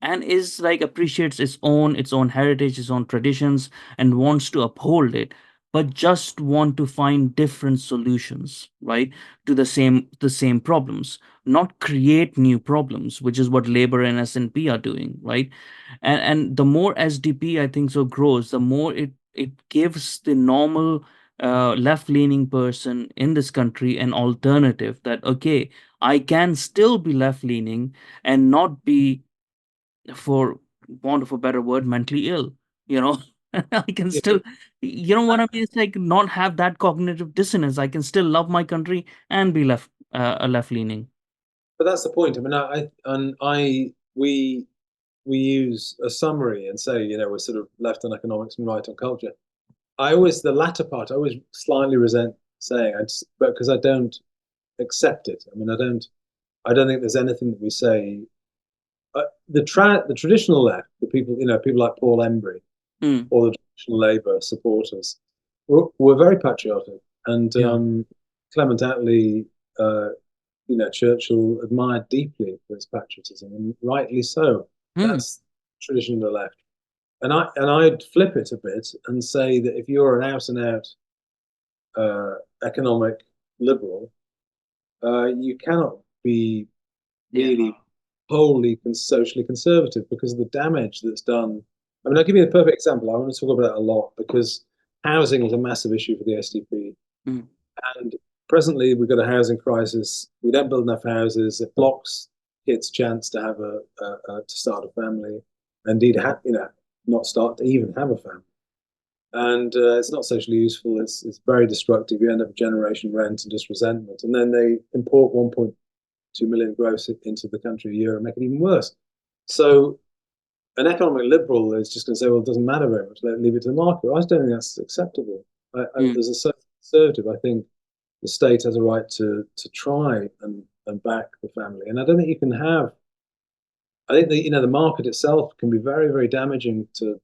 and is like appreciates its own heritage, its own traditions, and wants to uphold it, but just want to find different solutions, right, to the same problems, not create new problems, which is what Labor and SNP are doing, right? And the more SDP, I think so, grows, the more it gives the normal left leaning person in this country an alternative that, okay, I can still be left leaning and not be, for want of a better word, mentally ill, you know. I can Yeah, still, you know what I mean? It's like not have that cognitive dissonance. I can still love my country and be left leaning. but that's the point. I mean, we use a summary and say, we're sort of left on economics and right on culture. The latter part, I always slightly resent saying, but because I don't accept it. I mean, I don't think there's anything that we say. The traditional left, the people, people like Paul Embry Mm, or the traditional Labour supporters, were very patriotic, and yeah. Clement Attlee, uh, Churchill admired deeply for his patriotism, and rightly so. Mm, That's tradition of the left. And I'd flip it a bit and say that if you're an out and out economic liberal, you cannot be yeah. really wholly socially conservative because of the damage that's done. I mean, I'll give you a perfect example. I want to talk about it a lot because housing is a massive issue for the SDP. Mm, And presently, we've got a housing crisis. We don't build enough houses. It blocks kids' chance to have to start a family. Indeed, not start to even have a family. And it's not socially useful. It's very destructive. You end up with generation rent and just resentment. And then they import 1.2 million gross into the country a year and make it even worse. So an economic liberal is just going to say, well, it doesn't matter very much. Leave it to the market. I just don't think that's acceptable. mm, As a conservative, I think the state has a right to try and back the family. And I don't think you can have. I think the market itself can be very very damaging to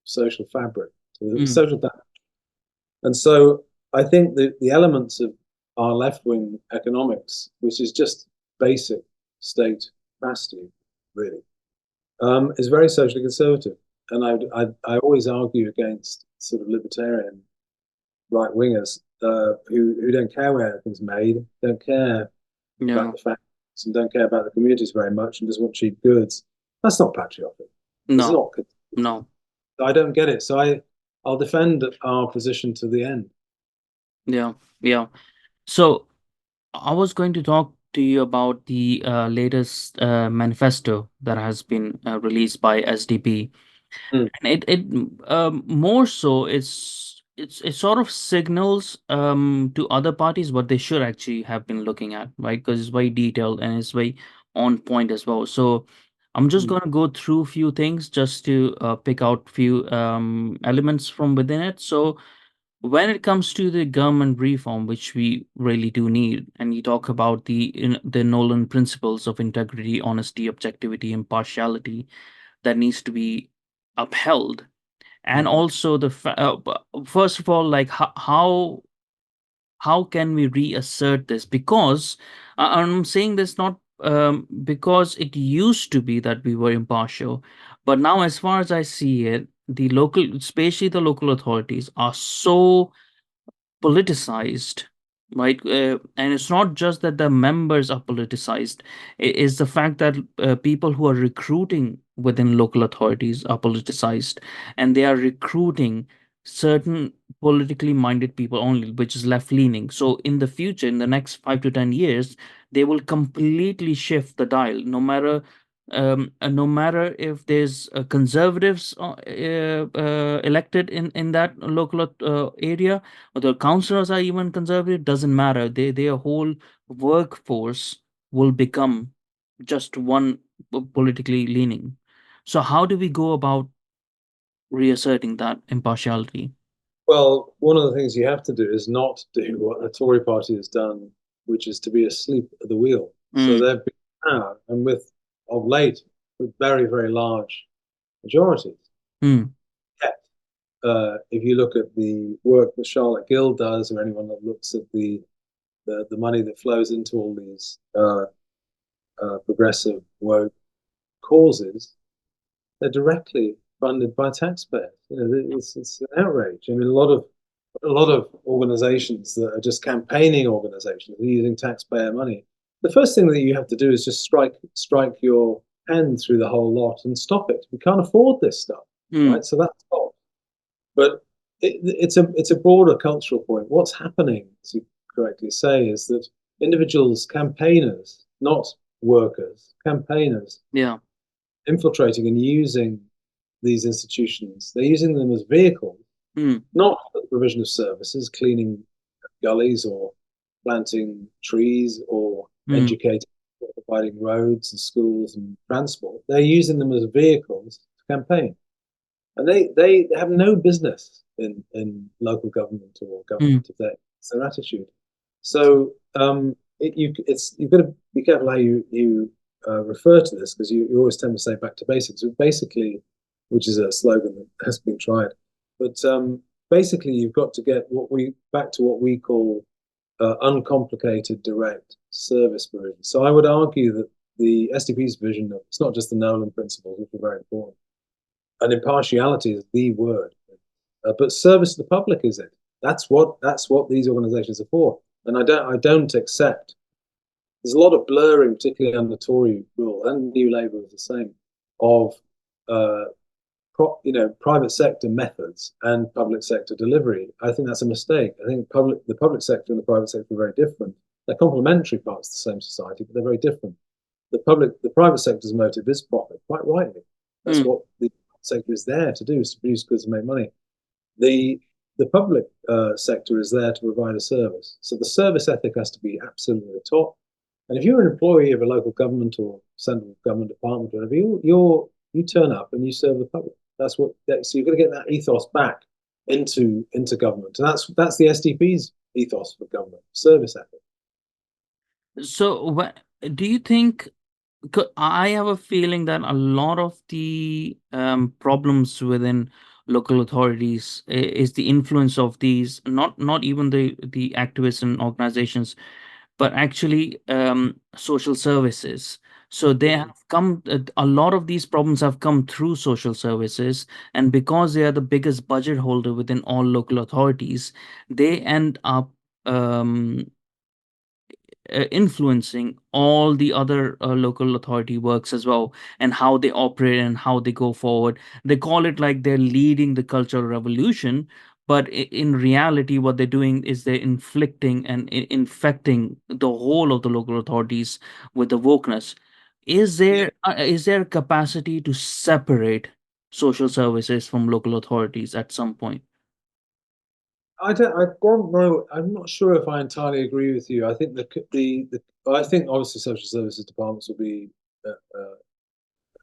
social fabric, to the mm, social fabric. And so I think the elements of our left wing economics, which is just basic state capacity, really, is very socially conservative. And I always argue against sort of libertarian right wingers who don't care where anything's made, don't care about yeah. the facts, and don't care about the communities very much, and just want cheap goods. That's not patriotic. It's No, not. no. I don't get it. So I'll defend our position to the end. Yeah, yeah. So I was going to talk to you about the latest manifesto that has been released by SDP. Mm, And it more so it sort of signals to other parties what they should actually have been looking at, right? Because it's very detailed and it's very on point as well. So I'm just mm, going to go through few things just to pick out few elements from within it. So when it comes to the government reform, which we really do need, and you talk about the Nolan principles of integrity, honesty, objectivity, impartiality that needs to be upheld, and mm. also first of all, like how can we reassert this? Because I'm saying this not because it used to be that we were impartial, but now, as far as I see it, especially the local authorities, are so politicized, right? And it's not just that the members are politicized, it is the fact that people who are recruiting within local authorities are politicized, and they are recruiting certain politically minded people only, which is left leaning. So in the future, in the next 5 to 10 years, they will completely shift the dial, no matter no matter if there's conservatives elected in that local area, or the councillors are even conservative, doesn't matter. Their whole workforce will become just one politically leaning. So how do we go about reasserting that impartiality? Well, one of the things you have to do is not do what the Tory party has done, which is to be asleep at the wheel. So Mm, they've been power, and with of late, with very, very large majorities. mm, Yet, if you look at the work that Charlotte Gill does, or anyone that looks at the money that flows into all these progressive woke causes, they're directly funded by taxpayers. It's an outrage. I mean, a lot of organizations that are just campaigning organizations are using taxpayer money. The first thing that you have to do is just strike your hand through the whole lot and stop it. We can't afford this stuff, mm, right? So that's all. But it's a broader cultural point. What's happening, as you correctly say, is that individuals, campaigners, not workers, campaigners, yeah. infiltrating and using these institutions. They're using them as vehicles, Mm, not for the provision of services, cleaning gullies or planting trees or mm, educating, or providing roads and schools and transport. They're using them as vehicles to campaign. And they have no business in local government or mm. government if that's their attitude. So you've got to be careful how you refer to this, because you always tend to say back to basics. But basically, which is a slogan that has been tried, but basically you've got to get back to what we call uncomplicated direct service provision. So I would argue that the SDP's vision of, it's not just the Nolan principles, which are very important, and impartiality is the word, but service to the public is it. That's what these organisations are for. And I don't accept. There's a lot of blurring, particularly under Tory rule, and New Labour is the same, of uh, private sector methods and public sector delivery. I think that's a mistake. I think the public sector and the private sector are very different. They're complementary parts of the same society, but they're very different. The private sector's motive is profit, quite rightly. That's Mm. what the sector is there to do, is to produce goods and make money. The the public sector is there to provide a service. So the service ethic has to be absolutely the top. And if you're an employee of a local government or central government department, or whatever, you turn up and you serve the public. So you've got to get that ethos back into government, and that's the SDP's ethos for government: service ethic. So, do you think? I have a feeling that a lot of the problems within local authorities is the influence of these, not even the activists and organizations, but actually social services. So they Mm-hmm. have come. A lot of these problems have come through social services, and because they are the biggest budget holder within all local authorities, they end up. Influencing all the other local authority works as well, and how they operate and how they go forward. They call it like they're leading the cultural revolution, but in reality what they're doing is they're inflicting and infecting the whole of the local authorities with the wokeness. Yeah, Is there a capacity to separate social services from local authorities at some point? I don't know. I'm not sure if I entirely agree with you. I think I think obviously social services departments will be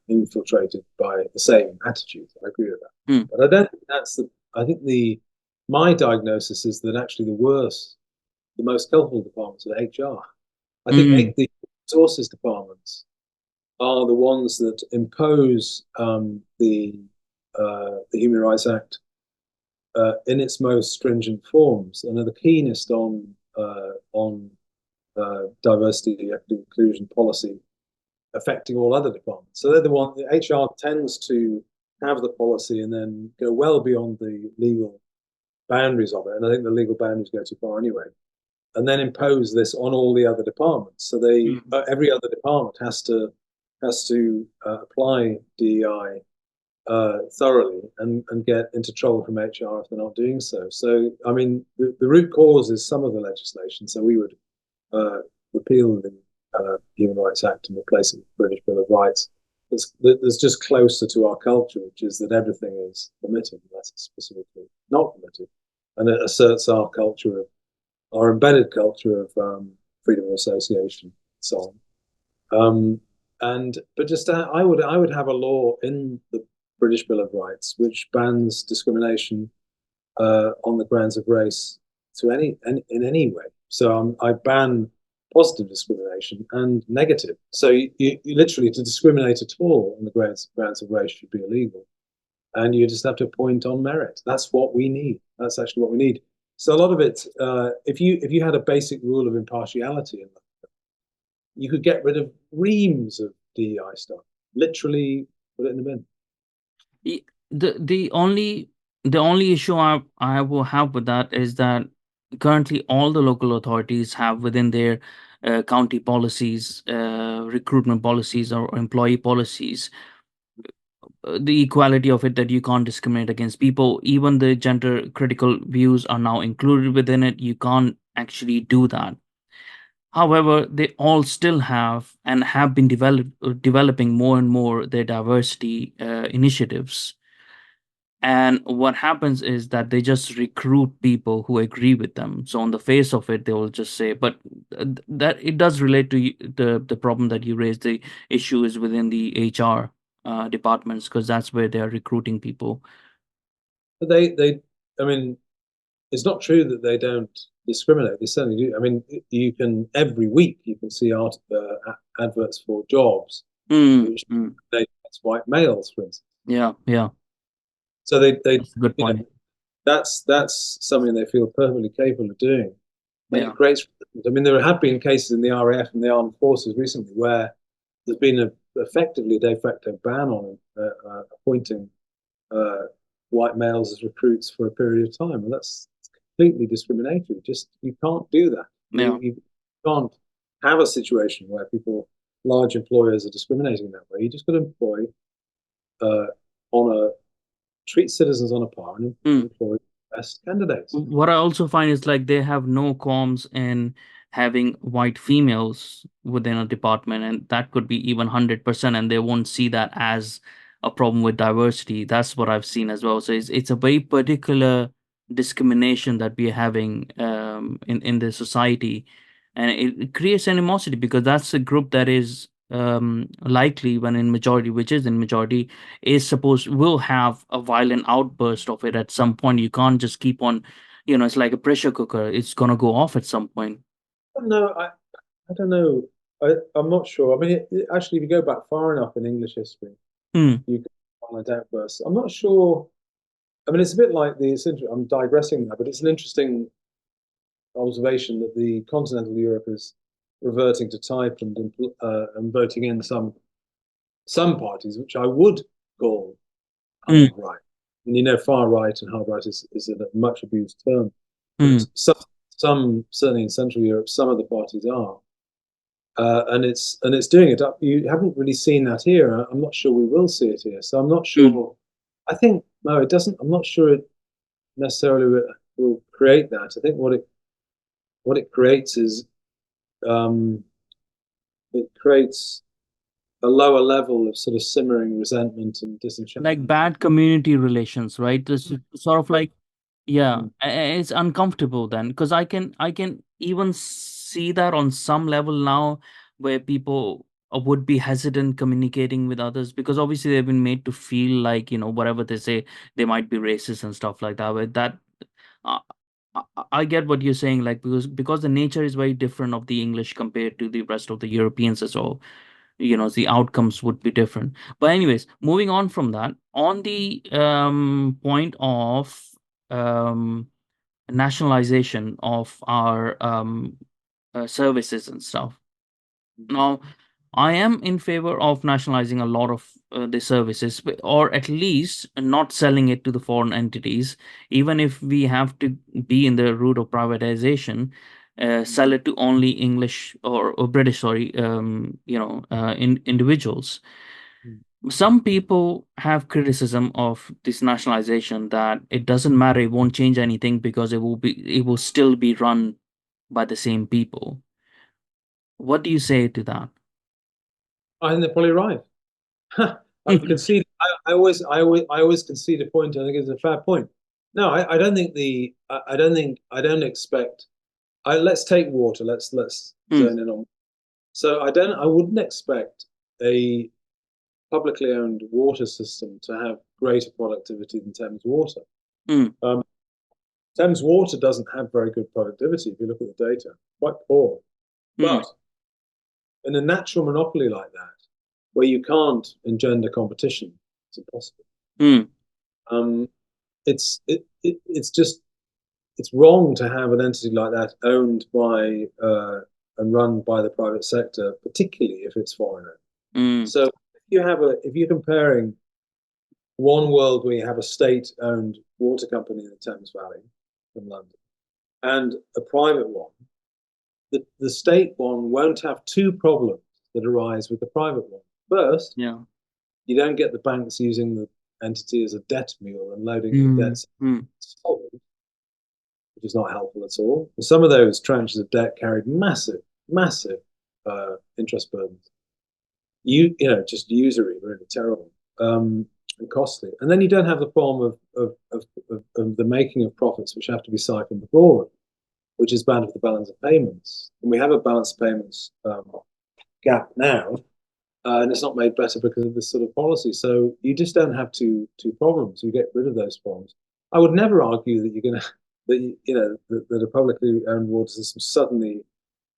infiltrated by the same attitude. I agree with that. Hmm. But I don't think that's the. I think my diagnosis is that actually the most culpable departments are HR. I think Mm, the resources departments are the ones that impose the Human Rights Act in its most stringent forms, and are the keenest on diversity, equity, inclusion policy affecting all other departments. So they're the one. The HR tends to have the policy and then go well beyond the legal boundaries of it, and I think the legal boundaries go too far anyway. And then impose this on all the other departments. So mm. every other department has to apply DEI thoroughly and get into trouble from HR if they're not doing so. So, I mean, the root cause is some of the legislation. So we would repeal the Human Rights Act and replace it with the British Bill of Rights. that's just closer to our culture, which is that everything is permitted, unless it's specifically not permitted, and it asserts our culture of our embedded culture of freedom of association, and so on. And but just I would have a law in the British Bill of Rights which bans discrimination on the grounds of race to in any way. So I ban positive discrimination and negative. So you literally to discriminate at all on the grounds of race should be illegal, and you just have to appoint on merit. That's what we need. That's actually what we need. So a lot of it, if you had a basic rule of impartiality in that, you could get rid of reams of DEI stuff. Literally put it in the bin. Y- the only issue I will have with that is that currently all the local authorities have within their county policies, recruitment policies, or employee policies, the equality of it, that you can't discriminate against people. Even the gender critical views are now included within it. You can't actually do that. However, they all still have and have been developing more and more their diversity initiatives. And what happens is that they just recruit people who agree with them. So on the face of it, they will just say, but that it does relate to the problem that you raised. The issue is within the HR departments, because that's where they are recruiting people. But they, I mean, it's not true that they don't discriminate. They certainly do. I mean, you can every week you can see adverts for jobs which Mm. they it's white males, for instance. Yeah, yeah, So they that's a good you know point. that's something they feel perfectly capable of doing, and it Yeah. creates. I mean, there have been cases in the RAF and the armed forces recently where there's been effectively a de facto ban on appointing uh, white males as recruits for a period of time, and that's completely discriminatory. Just you can't do that. Yeah. You can't have a situation where large employers are discriminating that way. You just got to employ on a treat citizens on a par and Mm. employ best candidates. What I also find is like they have no qualms in having white females within a department, and that could be even 100%, and they won't see that as a problem with diversity. That's what I've seen as well. So it's a very particular discrimination that we're having in the society, and it creates animosity because that's a group that is likely, when in majority, which is in majority, is supposed will have a violent outburst of it at some point. You can't just keep on, it's like a pressure cooker. It's gonna go off at some point. No, I don't know. I'm not sure. I mean, actually, if you go back far enough in English history, Hmm. you can find outbursts. I'm not sure. I mean, it's a bit like I'm digressing now, but it's an interesting observation that the continental Europe is reverting to type and voting in some parties, which I would call Hmm. hard right. And far right and hard right is a much abused term, Hmm. but some certainly in Central Europe, some of the parties are, and it's doing it up. You haven't really seen that here. I'm not sure we will see it here. So I'm not Hmm. sure. I think no, it doesn't. I'm not sure it necessarily will create that. I think what it creates is um, it creates a lower level of sort of simmering resentment and Like disenchantment. bad community relations, right? This is sort of like, yeah, Mm. it's uncomfortable then, because I can even see that on some level now, where people would be hesitant communicating with others, because obviously they've been made to feel like, whatever they say, they might be racist and stuff like that. But that, uh, I get what you're saying, like, because the nature is very different of the English compared to the rest of the Europeans as well. The outcomes would be different. But anyways, moving on from that, on the point of um nationalization of our services and stuff. Now, I am in favor of nationalizing a lot of the services, or at least not selling it to the foreign entities, even if we have to be in the route of privatization. Sell it to only English or British, sorry, individuals. Mm. Some people have criticism of this nationalization, that it doesn't matter, it won't change anything, because it will still be run by the same people. What do you say to that? I think they're probably right. I concede. I always concede a point. I think it's a fair point. No, I don't think I don't expect. Let's take water. Let's Mm, zone in on. So I wouldn't expect a publicly owned water system to have greater productivity than Thames Water. mm, Um, Thames Water doesn't have very good productivity if you look at the data, quite poor. mm, But in a natural monopoly like that, where you can't engender competition, it's impossible. mm, Um, it's just it's wrong to have an entity like that owned by and run by the private sector, particularly if it's foreign owned. mm. So if you're comparing one world where you have a state-owned water company in the Thames Valley in London and a private one, the state one won't have two problems that arise with the private one. First, Yeah. you don't get the banks using the entity as a debt mule and loading the Mm, debts, mm. which is not helpful at all. And some of those tranches of debt carried massive interest burdens. Just usury, really terrible and costly. And then you don't have the problem of the making of profits, which have to be siphoned abroad, which is bad for the balance of payments. And we have a balance of payments gap now, and it's not made better because of this sort of policy. So you just don't have two problems. You get rid of those problems. I would never argue that you're going to that a publicly owned water system suddenly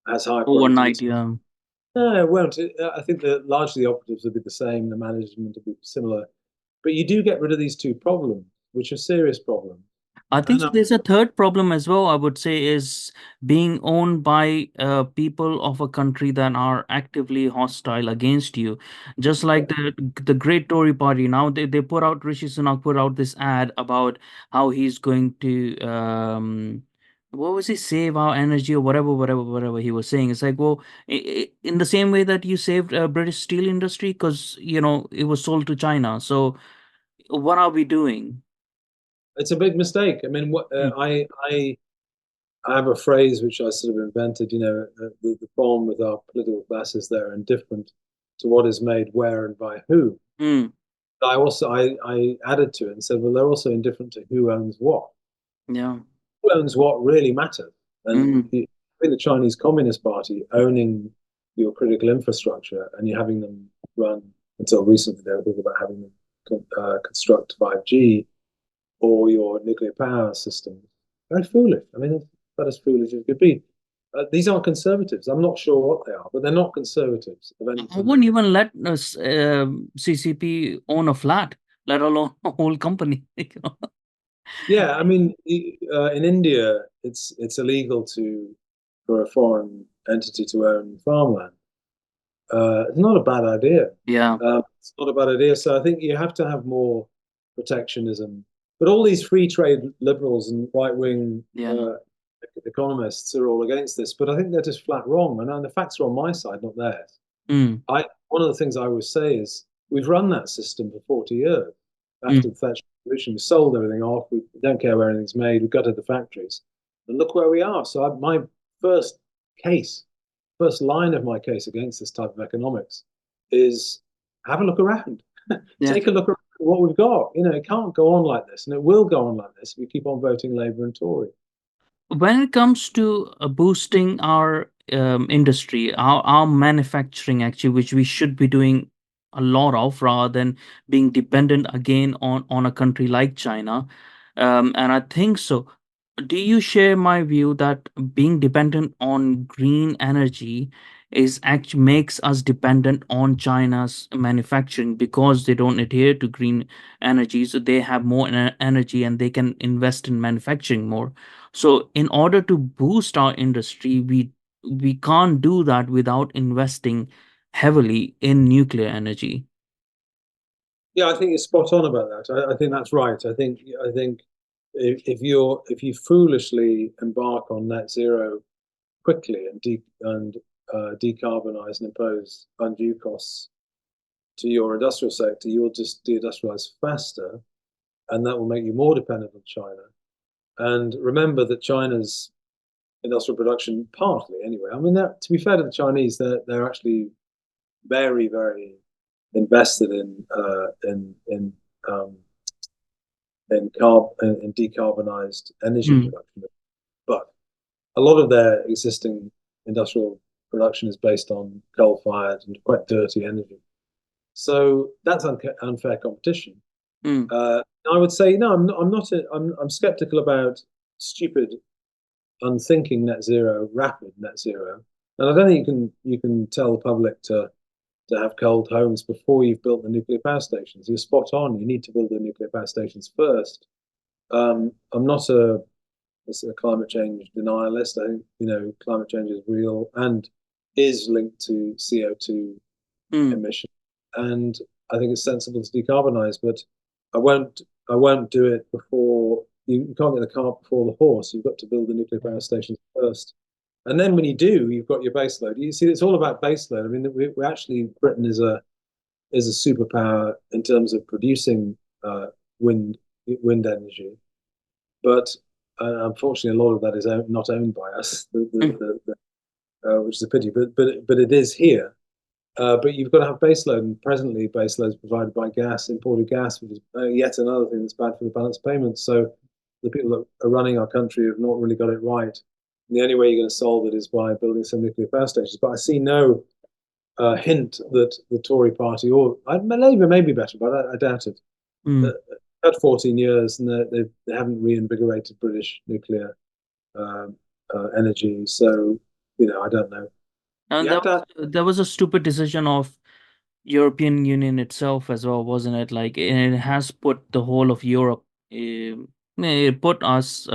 has higher Overnight, productivity. yeah. No, it won't. I think that largely the operatives will be the same. The management will be similar, but you do get rid of these two problems, which are serious problems. I think And so there's a third problem as well, I would say, is being owned by people of a country that are actively hostile against you. Just like the Great Tory Party. Now they put out, Rishi Sunak put out this ad about how he's going to what was he, save our energy or whatever he was saying. It's like, well, in the same way that you saved British steel industry because it was sold to China. So what are we doing? it's a big mistake. I mean, Mm, I have a phrase which I sort of invented. The problem with our political classes, they're indifferent to what is made where and by who. mm, I added to it and said, well, they're also indifferent to who owns what. yeah. Who owns what really matters. And Mm. the Chinese Communist Party owning your critical infrastructure and you're having them run until recently they were talking about having them construct 5G or your nuclear power systems. Very foolish. I mean, that is foolish as could be. These aren't conservatives. I'm not sure what they are, but they're not conservatives of any I sort. wouldn't even let us, CCP own a flat, let alone a whole company. Yeah, I mean, in India, it's illegal for a foreign entity to own farmland. It's not a bad idea. Yeah, It's not a bad idea. So I think you have to have more protectionism. But all these free trade liberals and right wing yeah. economists are all against this. But I think they're just flat wrong. And the facts are on my side, not theirs. Mm, One of the things I always say is we've run that system for 40 years. mm. After the Thatcher Revolution, we sold everything off. We don't care where anything's made. We've gutted the factories. And look where we are. So my first case, first line of my case against this type of economics is have a look around. Yeah. Take a look around at what we've got. It can't go on like this, and it will go on like this if we keep on voting Labour and Tory. When it comes to boosting our industry, our manufacturing, actually, which we should be doing a lot of rather than being dependent again on a country like China, and I think so. Do you share my view that being dependent on green energy is actually makes us dependent on China's manufacturing because they don't adhere to green energy, so they have more energy and they can invest in manufacturing more. So in order to boost our industry, we can't do that without investing heavily in nuclear energy. Yeah, I think you're spot on about that. I think that's right. I think if you foolishly embark on net zero quickly and decarbonize and impose undue costs to your industrial sector, you'll just deindustrialize faster, and that will make you more dependent on China. And remember that China's industrial production, partly anyway. I mean, to be fair to the Chinese, they're actually very invested um, in decarbonized energy Mm. production. But a lot of their existing industrial production is based on coal-fired and quite dirty energy. So that's unfair competition. Mm. I would say no. I'm skeptical about stupid, unthinking net zero, rapid net zero, and I don't think you can tell the public to have cold homes before you've built the nuclear power stations. You're spot on. You need to build the nuclear power stations first. I'm not a climate change denialist. I think climate change is real and is linked to CO2 Mm. emission, and I think it's sensible to decarbonize. But I won't I won't do it before you can't get the cart before the horse. You've got to build the nuclear power stations first. And then when you do, you've got your baseload. You see, it's all about baseload. I mean, we actually Britain is a superpower in terms of producing wind wind energy, but unfortunately, a lot of that is not owned by us, Mm. which is a pity. But it is here. But you've got to have baseload, and presently baseload is provided by gas, imported gas, which is yet another thing that's bad for the balance payments. So the people that are running our country have not really got it right. And the only way you're going to solve it is by building some nuclear power stations. But I see no hint that the Tory party or Labour may be better, but I doubt it. Mm. Uh, had 14 years and they haven't reinvigorated British nuclear um, energy. So, I don't know. And You have to. there was a stupid decision of European Union itself as well, wasn't it? Like it has put the whole of Europe, it put us,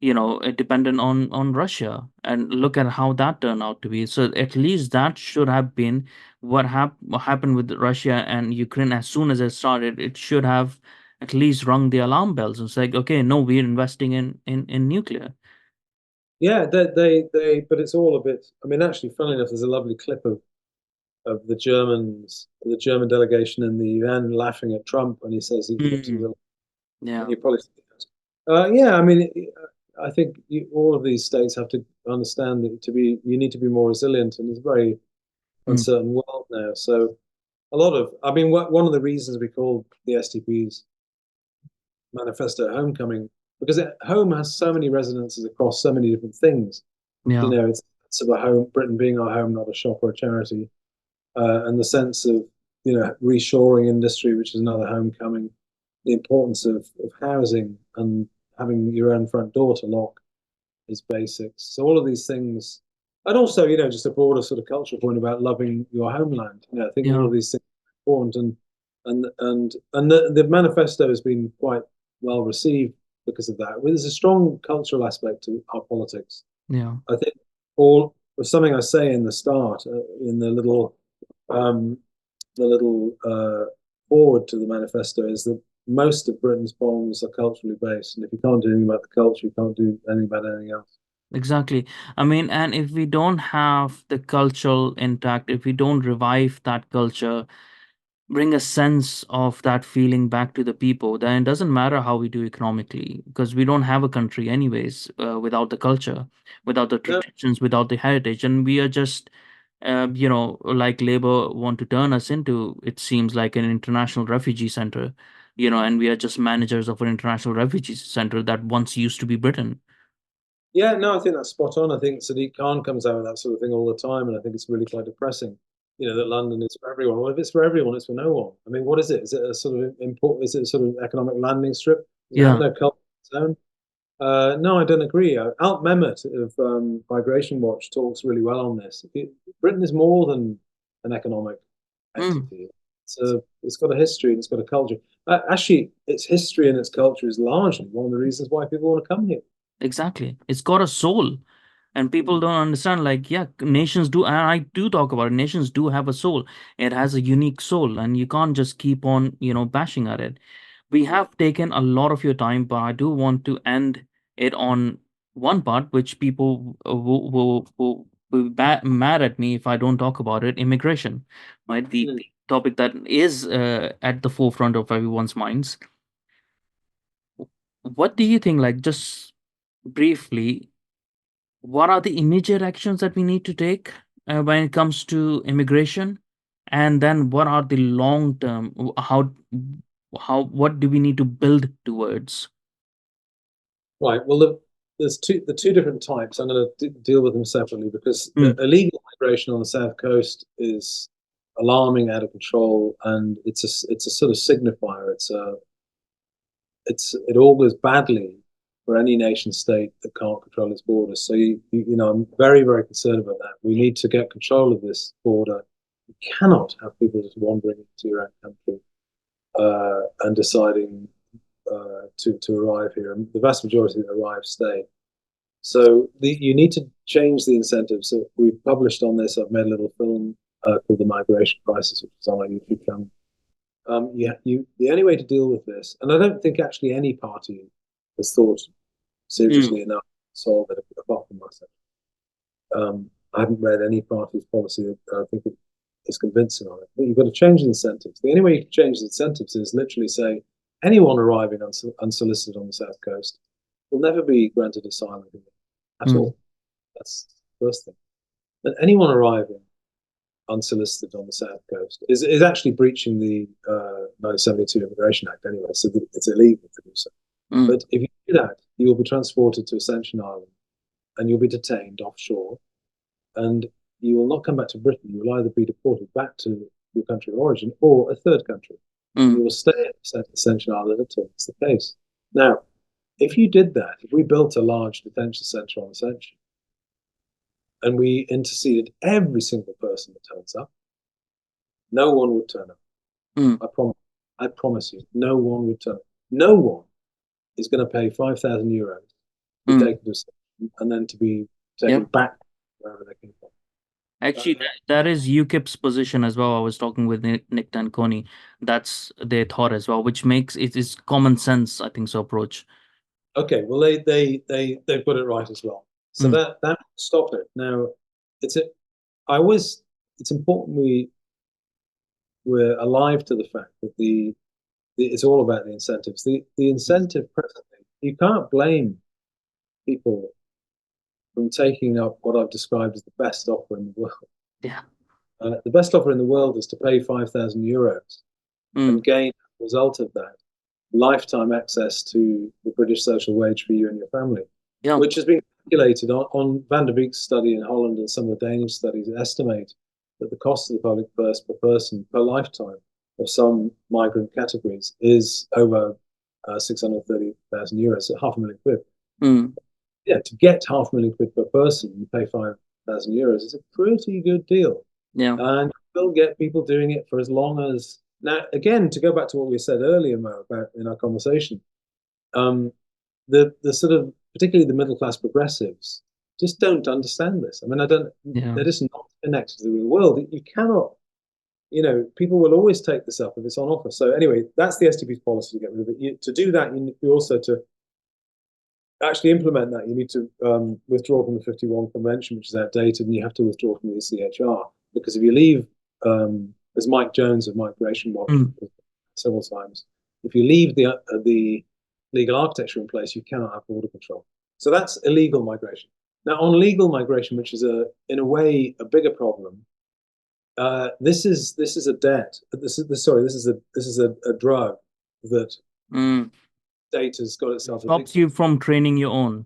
dependent on Russia, and look at how that turned out to be. So at least that should have been what happened with Russia and Ukraine. As soon as it started, it should have at least rung the alarm bells. It's like, okay, no, we're investing in nuclear. Yeah, but it's all a bit. I mean, actually, funnily enough, there's a lovely clip of the German delegation in the UN laughing at Trump when he says he's got to Mm. be. And Yeah, you probably see that. Yeah, I mean, I think all of these states have to understand that you need to be more resilient, and it's a very mm, uncertain world now. So I mean, one of the reasons we call the SDP's manifesto homecoming because home has so many resonances across so many different things. yeah, It's about home, Britain being our home, not a shop or a charity, and the sense of reshoring industry, which is another homecoming, the importance of housing and having your own front door to lock is basics. So all of these things, and also just a broader sort of cultural point about loving your homeland. I think all yeah, of these things are important, and the manifesto has been quite well received because of that. There's a strong cultural aspect to our politics. yeah. I think all something I say in the start in um, the little forward to the manifesto is that most of Britain's problems are culturally based, and if you can't do anything about the culture, you can't do anything about anything else. Exactly. I mean, and if we don't have the cultural intact, if we don't revive that culture, bring a sense of that feeling back to the people, then it doesn't matter how we do economically, because we don't have a country anyways, without the culture, without the No, traditions, without the heritage, and we are just, like Labor want to turn us into, it seems like an international refugee center, and we are just managers of an international refugee center that once used to be Britain. yeah, no, I think that's spot on. I think Sadiq Khan comes out with that sort of thing all the time, and I think it's really quite depressing. That London is for everyone. Well, if it's for everyone, it's for no one. I mean, what is it? Is it a sort of import? Is it a sort of economic landing strip? Does it have Yeah, no culture of its own? No, I don't agree. Alt Mehmet of Migration Watch talks really well on this. Britain is more than an economic mm, entity. It's got a history and it's got a culture. Actually, its history and its culture is largely one of the reasons why people want to come here. exactly. It's got a soul. And people Mm. don't understand, like, yeah, nations do, and I do talk about it, nations do have a soul. It has a unique soul, and you can't just keep on, bashing at it. We have taken a lot of your time, but I do want to end it on one part, which people will be mad at me if I don't talk about it: immigration, right? The Mm. topic that is at the forefront of everyone's minds. What do you think, like, just briefly, what are the immediate actions that we need to take when it comes to immigration? And then what are the long term? What do we need to build towards? Right. Well, there's the two different types. I'm going to deal with them separately because the Mm, illegal migration on the south coast is alarming, out of control, and it's a sort of signifier. It all goes badly for any nation state that can't control its borders. So I'm very, very concerned about that. We need to get control of this border. You cannot have people just wandering into your own country and deciding to arrive here. And the vast majority that arrive stay. So you need to change the incentives. So we've published on this. I've made a little film called "The Migration Crisis," which is on our YouTube channel. The only way to deal with this, and I don't think actually any party has thought mm, seriously enough to solve it apart from myself. I haven't read any party's policy that I think is convincing on it. But you've got to change the incentives. The only way you can change the incentives is literally say anyone arriving unsolicited on the south coast will never be granted asylum at mm. all. That's the first thing. And anyone arriving unsolicited on the south coast is actually breaching the 1972 Immigration Act anyway, so it's illegal to do so. Mm, But if you do that, you will be transported to Ascension Island and you'll be detained offshore and you will not come back to Britain. You will either be deported back to your country of origin or a third country. And mm, you will stay at Ascension Island until it's the case. Now, if you did that, if we built a large detention centre on Ascension and we interceded every single person that turns up, no one would turn up. mm. I promise. I promise you, no one would turn up. No one is going to pay €5,000 to be Mm. taken to Ascension and then to be taken Yep. back wherever they came from. Actually, Uh, that is UKIP's position as well. I was talking with Nick Tanconi. That's their thought as well, which makes it is common sense, I think, so approach. Okay, well they put it right as well. So Mm, that stop it. Now it's a I always it's important we're alive to the fact that it's all about the incentives. The incentive presently, you can't blame people from taking up what I've described as the best offer in the world. yeah. The best offer in the world is to pay €5,000 Mm, and gain, as a result of that, lifetime access to the British social wage for you and your family, yeah. which has been calculated on Van der Beek's study in Holland and some of the Danish studies estimate that the cost of the public purse per person per lifetime of some migrant categories is over €630,000, so £500,000. Mm, Yeah, to get £500,000 per person and pay €5,000 is a pretty good deal. yeah. And you'll get people doing it for as long as now. Again, to go back to what we said earlier, Mo, about in our conversation, um, the sort of particularly the middle class progressives just don't understand this. I mean, I don't. Yeah. They're just not connected to the real world. You cannot. People will always take this up if it's on offer. So anyway, that's the SDP's policy to get rid of it. To do that, you also to actually implement that. You need to withdraw from the 51 Convention, which is outdated, and you have to withdraw from the ECHR because if you leave, as Mike Jones of Migration Watch Mm. several times, if you leave the legal architecture in place, you cannot have border control. So that's illegal migration. Now, on legal migration, which is in a way a bigger problem, this is a debt. This is a drug that Mm. state has got It itself stops addicted. you from training your own.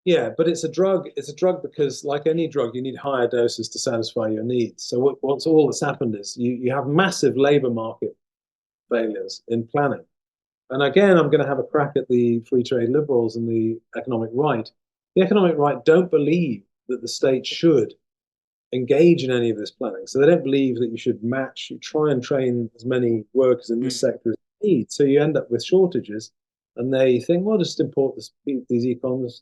Yeah, but it's a drug. It's a drug because, like any drug, you need higher doses to satisfy your needs. So what's all that's happened is you have massive labour market failures in planning. And again, I'm going to have a crack at the free trade liberals and the economic right. The economic right don't believe that the state should engage in any of this planning. So they don't believe that you try and train as many workers in this Mm. sector as you need. So you end up with shortages. And they think, well, just import these econs,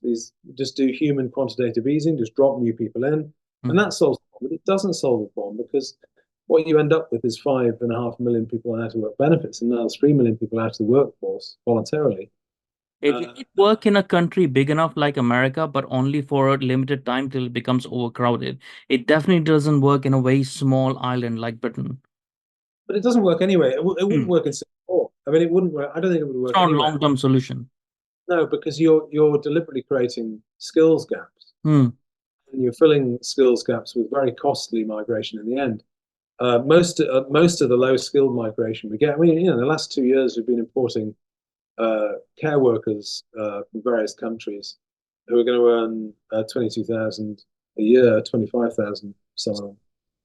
just do human quantitative easing, just drop new people in. And Mm. that solves the problem. But it doesn't solve the problem because what you end up with is 5.5 million people on out of work benefits, and now there's 3 million people out of the workforce voluntarily. It Uh, might work in a country big enough like America, but only for a limited time till it becomes overcrowded. It definitely doesn't work in a very small island like Britain. but it doesn't work anyway. It wouldn't Mm. work in Singapore. I mean, it wouldn't work. I don't think it would It's work not a anywhere. long-term solution. No, because you're deliberately creating skills gaps, Mm. and you're filling skills gaps with very costly migration in the end. Most of the low skilled migration we get. I mean, in the last 2 years we've been importing care workers from various countries who are going to earn 22,000 a year, 25,000, so on.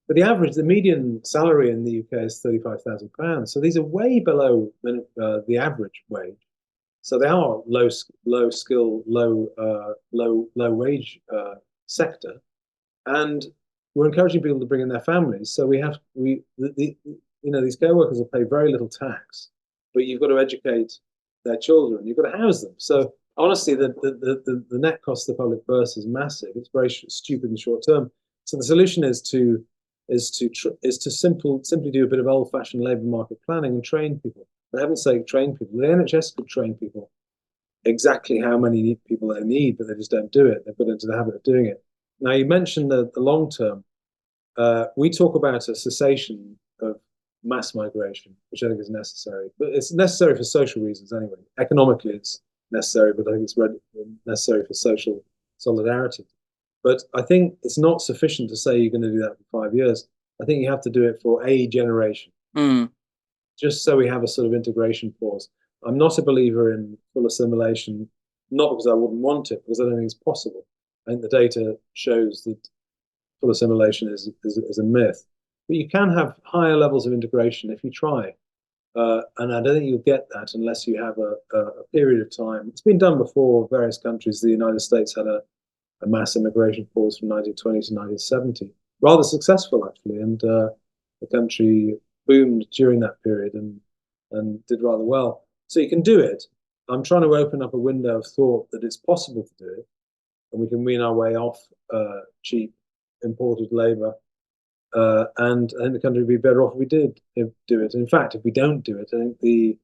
But the median salary in the UK is £35,000. So these are way below the average wage. So they are low skill, low wage sector, and we're encouraging people to bring in their families. So these care workers will pay very little tax, but you've got to educate their children. You've got to house them. So honestly, the net cost of the public purse is massive. It's very stupid and short term. So the solution is to simply do a bit of old-fashioned labour market planning and train people. For heaven's sake, train people. The NHS could train people exactly how many people they need, but they just don't do it. They've got into the habit of doing it. Now, you mentioned the long term. We talk about a cessation of mass migration, which I think is necessary. But it's necessary for social reasons anyway. Economically, it's necessary, but I think it's necessary for social solidarity. But I think it's not sufficient to say you're going to do that for 5 years. I think you have to do it for a generation, just so we have a sort of integration pause. I'm not a believer in full assimilation, not because I wouldn't want it, because I don't think it's possible. I think the data shows that full assimilation is a myth. But you can have higher levels of integration if you try. And I don't think you'll get that unless you have a period of time. It's been done before. Various countries, the United States had a mass immigration pause from 1920 to 1970. Rather successful, actually. And the country boomed during that period and did rather well. So you can do it. I'm trying to open up a window of thought that it's possible to do it, and we can wean our way off cheap imported labour. And I think the country would be better off if we did do it. In fact, if we don't do it, I think the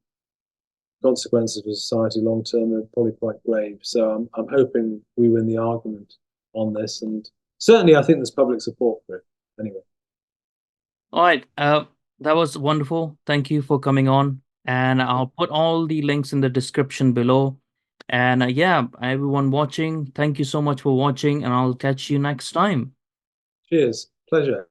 consequences for society long term are probably quite grave. So I'm hoping we win the argument on this, and certainly I think there's public support for it. Anyway. All right. That was wonderful. Thank you for coming on. And I'll put all the links in the description below. And yeah, everyone watching, thank you so much for watching, and I'll catch you next time. Cheers. Pleasure.